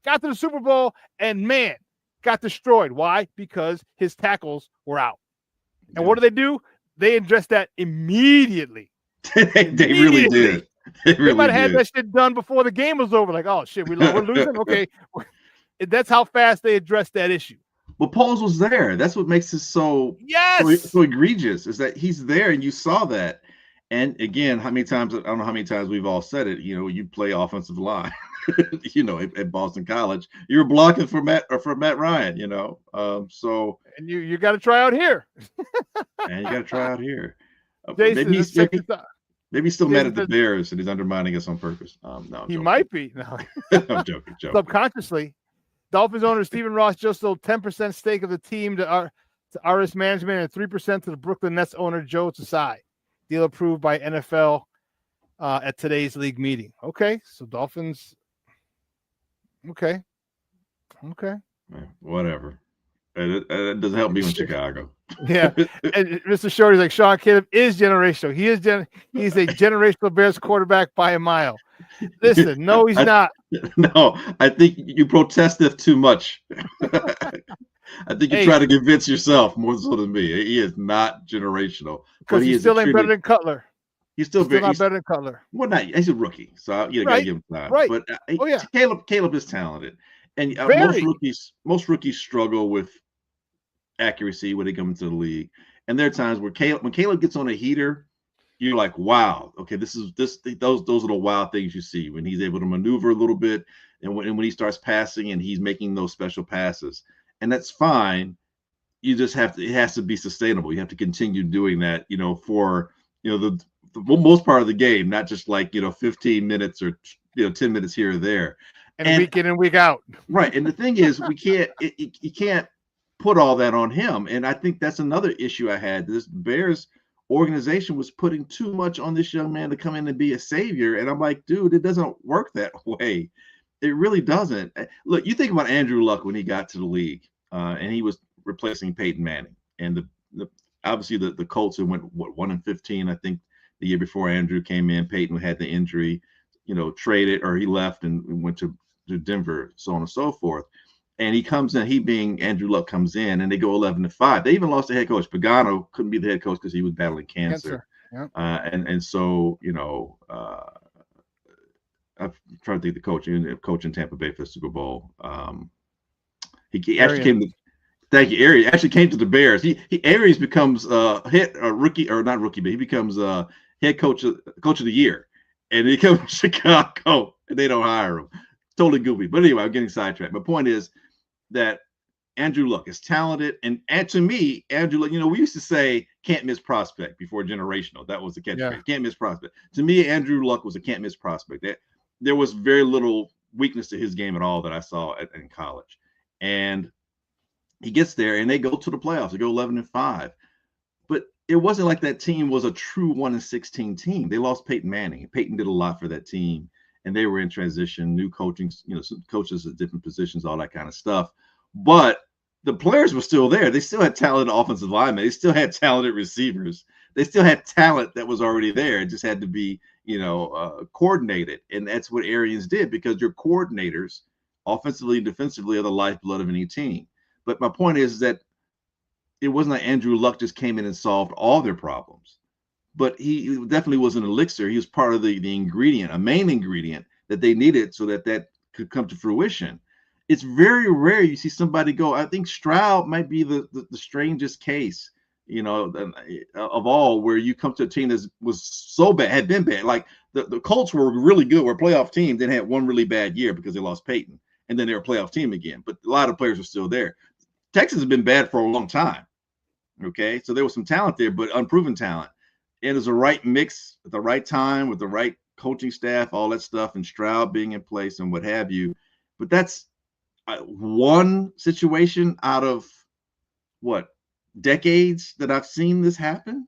Got to the Super Bowl and, man, got destroyed. Why? Because his tackles were out. And what do? They addressed that immediately. They really did. They might have had that shit done before the game was over. Like, oh, shit, we're losing? Okay. That's how fast they addressed that issue. Well, Pauls was there. That's what makes it so egregious, is that he's there and you saw that. And again, how many times, I don't know how many times we've all said it, you play offensive line, at Boston College, you're blocking for Matt Ryan, so. And you got to try out here. And you got to try out here. Jason, maybe he's still mad at the Bears and he's undermining us on purpose. No, he might be. No. I'm joking. Subconsciously. Dolphins owner Stephen Ross just sold 10% stake of the team to RS Management and 3% to the Brooklyn Nets owner Joe Tsai. Deal approved by NFL at today's league meeting. Okay, so Dolphins. Okay. Whatever. It doesn't help me in Chicago. Yeah, and Mr. Shorty's like, Shawn Caleb is generational. He's a generational Bears quarterback by a mile. Listen, no, he's not. No, I think you protested too much. I think you try to convince yourself more so than me. He is not generational. Because he still ain't better than Cutler. He's still not better than Cutler. Well, not he's a rookie, so you gotta give him time. Right. But yeah. Caleb is talented, and most rookies struggle with accuracy when they come into the league. And there are times where when Caleb gets on a heater, you're like, wow, okay, those are the wild things you see when he's able to maneuver a little bit, and when he starts passing and he's making those special passes. And that's fine. You just it has to be sustainable. You have to continue doing that, for the most part of the game, not just like 15 minutes or 10 minutes here or there. And week in and week out. Right. And the thing is, you can't put all that on him. And I think that's another issue I had. This Bears organization was putting too much on this young man to come in and be a savior. And I'm like, dude, it doesn't work that way. It really doesn't. Look, you think about Andrew Luck when he got to the league, and he was replacing Peyton Manning. And obviously the Colts had went 1-15, I think, the year before Andrew came in. Peyton had the injury, traded, or he left and went to Denver, so on and so forth. And he comes in, he being Andrew Luck comes in, and they go 11-5. They even lost the head coach. Pagano couldn't be the head coach because he was battling cancer. Yep. And so, trying to think the coach. He ended up coaching Tampa Bay for the Super Bowl. He actually came to. Thank you, Arians. Actually came to the Bears. Arians becomes head rookie or not rookie, but he becomes head coach of the year, and he comes to Chicago, and they don't hire him. Totally goofy. But anyway, I'm getting sidetracked. My point is that Andrew Luck is talented, and to me, Andrew Luck, we used to say can't miss prospect before generational. That was the catchphrase. Yeah. Can't miss prospect. To me, Andrew Luck was a can't miss prospect. There was very little weakness to his game at all that I saw in college. And he gets there, and they go to the playoffs. They go 11-5. But it wasn't like that team was a true 1-16 team. They lost Peyton Manning. Peyton did a lot for that team, and they were in transition, new coaching, some coaches at different positions, all that kind of stuff. But the players were still there. They still had talented offensive linemen. They still had talented receivers. They still had talent that was already there. It just had to be, coordinated. And that's what Arians did, because your coordinators, offensively and defensively, are the lifeblood of any team. But my point is that it wasn't like Andrew Luck just came in and solved all their problems. But he definitely was an elixir. He was part of the ingredient, a main ingredient that they needed so that could come to fruition. It's very rare you see somebody go. I think Stroud might be the strangest case, of all, where you come to a team that was so bad, had been bad. Like the Colts were really good, were a playoff team, then had one really bad year because they lost Peyton, and then they're a playoff team again. But a lot of players are still there. Texas has been bad for a long time. Okay, so there was some talent there, but unproven talent. And there's a right mix at the right time with the right coaching staff, all that stuff, and Stroud being in place and what have you. But that's one situation out of decades that I've seen this happen.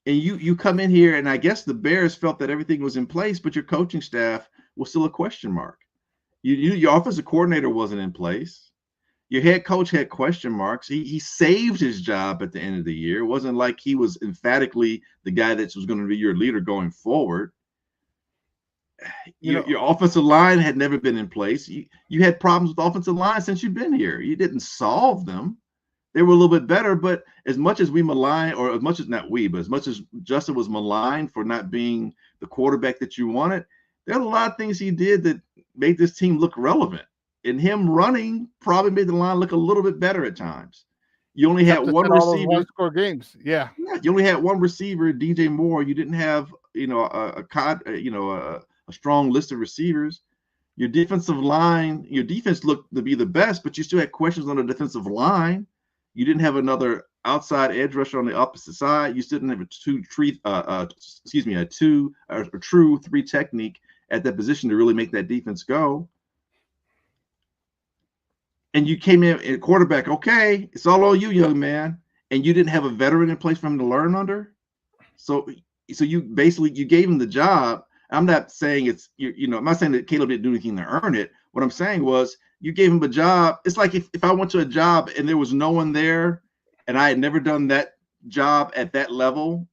And you come in here, and I guess the Bears felt that everything was in place, but your coaching staff was still a question mark. Your offensive coordinator wasn't in place. Your head coach had question marks. He saved his job at the end of the year. It wasn't like he was emphatically the guy that was going to be your leader going forward. Your offensive line had never been in place. You had problems with offensive line since you've been here. You didn't solve them. They were a little bit better, but as much as we malign, or as much as not we, but as much as Justin was maligned for not being the quarterback that you wanted, there are a lot of things he did that made this team look relevant. And him running probably made the line look a little bit better at times. You only had one receiver. Score games, yeah. You only had one receiver, DJ Moore. You didn't have, a strong list of receivers. Your defensive line, your defense looked to be the best, but you still had questions on the defensive line. You didn't have another outside edge rusher on the opposite side. You still didn't have a true three technique at that position to really make that defense go. And you came in at quarterback, okay, it's all on you, young man. And you didn't have a veteran in place for him to learn under. So you basically, you gave him the job. I'm not saying I'm not saying that Caleb didn't do anything to earn it. What I'm saying was you gave him a job. It's like if I went to a job and there was no one there and I had never done that job at that level,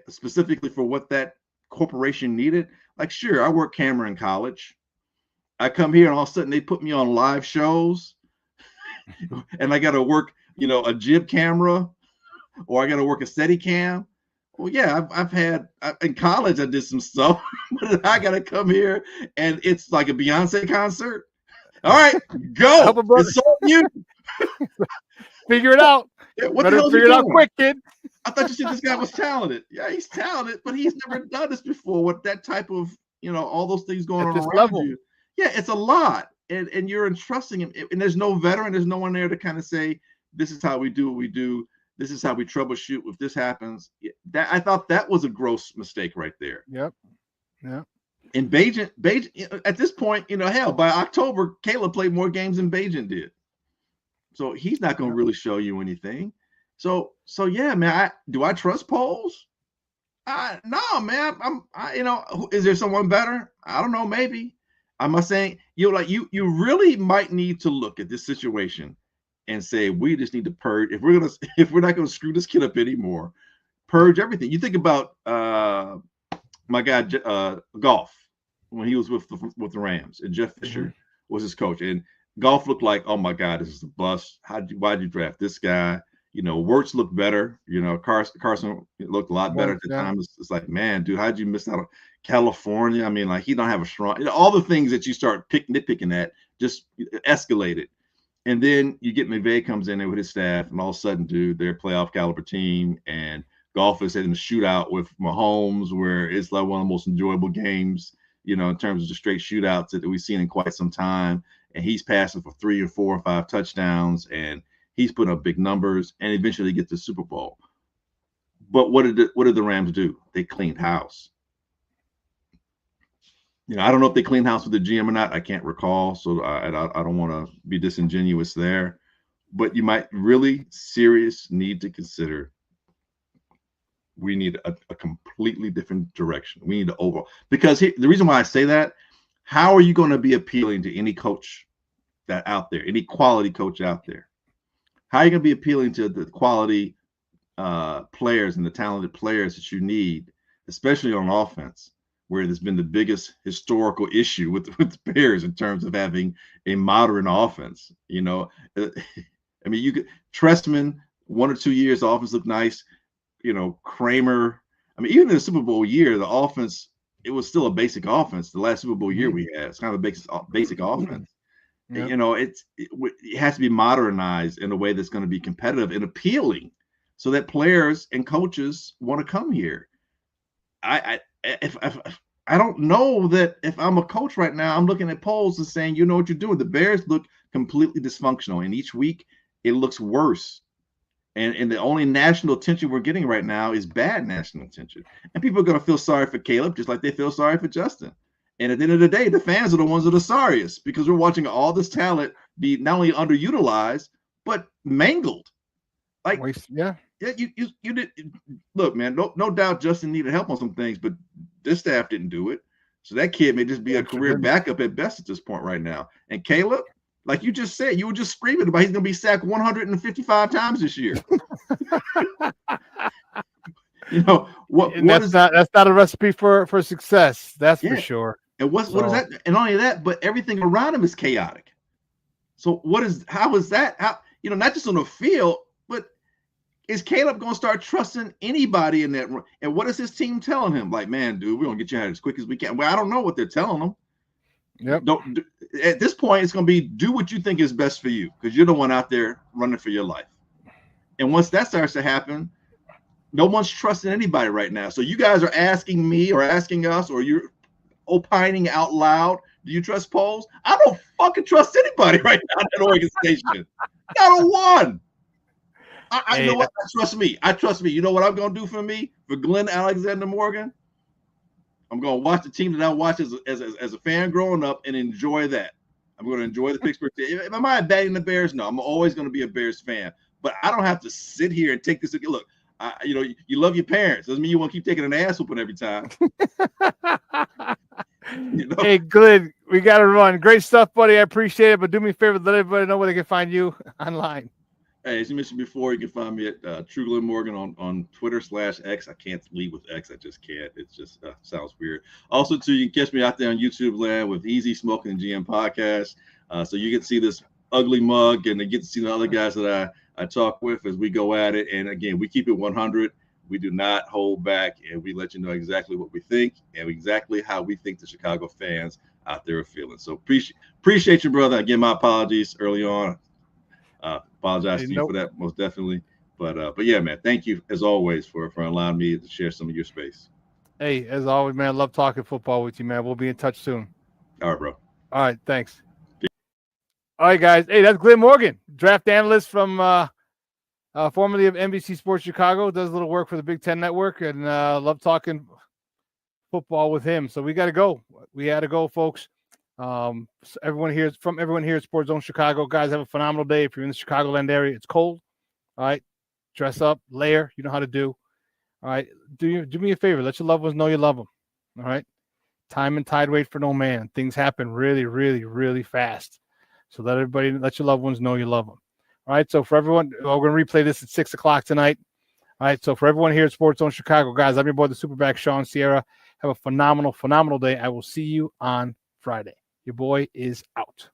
specifically for what that corporation needed. Like, sure, I worked camera in college. I come here and all of a sudden they put me on live shows and I got to work, a jib camera, or I got to work a Steadicam. Well, yeah, I've had in college I did some stuff, but I got to come here and it's like a Beyonce concert. All right, go. It's on you. Figure it out. Yeah, what the hell? Figure it out quick, kid. I thought you said this guy was talented. Yeah, he's talented, but he's never done this before with that type of, all those things going on around level. You. Yeah, it's a lot, and you're entrusting him. And there's no veteran. There's no one there to kind of say, this is how we do what we do. This is how we troubleshoot if this happens. I thought that was a gross mistake right there. Yep. And Bajent, at this point, hell, by October, Caleb played more games than Bajent did. So he's not going to really show you anything. So yeah, man. Do I trust polls? No, man. Is there someone better? I don't know. Maybe. I'm not saying you really might need to look at this situation and say we just need to purge. If we're not going to screw this kid up anymore, purge everything. You think about my guy Goff when he was with the Rams, and Jeff Fisher was his coach, and Goff looked like, oh my God, this is a bust. Why'd you draft this guy? Wirtz looked better. Carson looked a lot better at the time. It's like, man, dude, how'd you miss out on California? I mean, like, he don't have a strong, all the things that you start nitpicking at just escalated. And then you get McVay comes in there with his staff, and all of a sudden, dude, they're a playoff caliber team. And golf is in a shootout with Mahomes, where it's like one of the most enjoyable games, in terms of the straight shootouts that we've seen in quite some time. And he's passing for 3 or 4 or 5 touchdowns, and he's putting up big numbers, and eventually get to the Super Bowl. But what did the Rams do? They cleaned house. I don't know if they cleaned house with the GM or not. I can't recall, so I don't want to be disingenuous there. But you might really serious need to consider we need a completely different direction. We need to overhaul. Because the reason why I say that, how are you going to be appealing to any coach that out there, any quality coach out there? How are you going to be appealing to the quality players and the talented players that you need, especially on offense, where there's been the biggest historical issue with the Bears in terms of having a modern offense? I mean, you could Trestman, 1 or 2 years, the offense looked nice. Kramer. I mean, even in the Super Bowl year, the offense, it was still a basic offense. The last Super Bowl year we had, it's kind of a basic offense. Yep. It has to be modernized in a way that's going to be competitive and appealing, so that players and coaches want to come here. I don't know that if I'm a coach right now, I'm looking at polls and saying, you know what you're doing. The Bears look completely dysfunctional, and each week it looks worse. And the only national attention we're getting right now is bad national attention. And people are going to feel sorry for Caleb just like they feel sorry for Justin. And at the end of the day, the fans are the ones that are sorriest, because we're watching all this talent be not only underutilized, but mangled. Like, you did. Look, man, no doubt Justin needed help on some things, but this staff didn't do it. So that kid may just be a career backup at best at this point right now. And Caleb, like you just said, you were just screaming about he's going to be sacked 155 times this year. That's not a recipe for success. That's for sure. And what is that? And not only that, but everything around him is chaotic. So how is that? How, not just on the field, but is Caleb going to start trusting anybody in that room? And what is his team telling him? Like, man, dude, we're going to get you out as quick as we can. Well, I don't know what they're telling him. Yep. At this point, it's going to be do what you think is best for you, because you're the one out there running for your life. And once that starts to happen, no one's trusting anybody right now. So you guys are asking me or asking us, or you're opining out loud, do you trust polls? I don't fucking trust anybody right now in that organization. Not a one. You know what? Trust me. You know what I'm going to do for me? For Glynn Alexander Morgan? I'm going to watch the team that I watched as a fan growing up and enjoy that. I'm going to enjoy the Pittsburgh team. Am I batting the Bears? No, I'm always going to be a Bears fan. But I don't have to sit here and take this. Look, you love your parents. Doesn't mean you want to keep taking an ass whooping every time. Hey, Glynn, we got to run. Great stuff, buddy. I appreciate it. But do me a favor, let everybody know where they can find you online. Hey, as you mentioned before, you can find me at True Glynn Morgan on Twitter/X. I can't lead with X. I just can't. It just sounds weird. Also, too, you can catch me out there on YouTube land with Easy Smoking and GM Podcast. So you get to see this ugly mug, and you get to see the other guys that I talk with as we go at it. And again, we keep it 100. We do not hold back, and we let you know exactly what we think and exactly how we think the Chicago fans out there are feeling. So appreciate you, brother. Again, my apologies early on. Apologize to you for that, most definitely. But yeah, man, thank you as always for allowing me to share some of your space. Hey, as always, man, love talking football with you, man. We'll be in touch soon. All right, bro. All right, thanks. All right, guys. Hey, that's Glynn Morgan, draft analyst from formerly of NBC Sports Chicago. Does a little work for the Big Ten Network, and love talking football with him. So we got to go. We had to go, folks. Everyone here at Sports Zone Chicago, guys, have a phenomenal day. If you're in the Chicagoland area, it's cold. All right, dress up, layer. You know how to do. All right, do me a favor. Let your loved ones know you love them. All right, time and tide wait for no man. Things happen really, really, really fast. So let your loved ones know you love them. All right. So for everyone, we're going to replay this at 6:00 tonight. All right. So for everyone here at Sports Zone Chicago, guys, I'm your boy, the SuperBack, Shawn Sierra. Have a phenomenal, phenomenal day. I will see you on Friday. Your boy is out.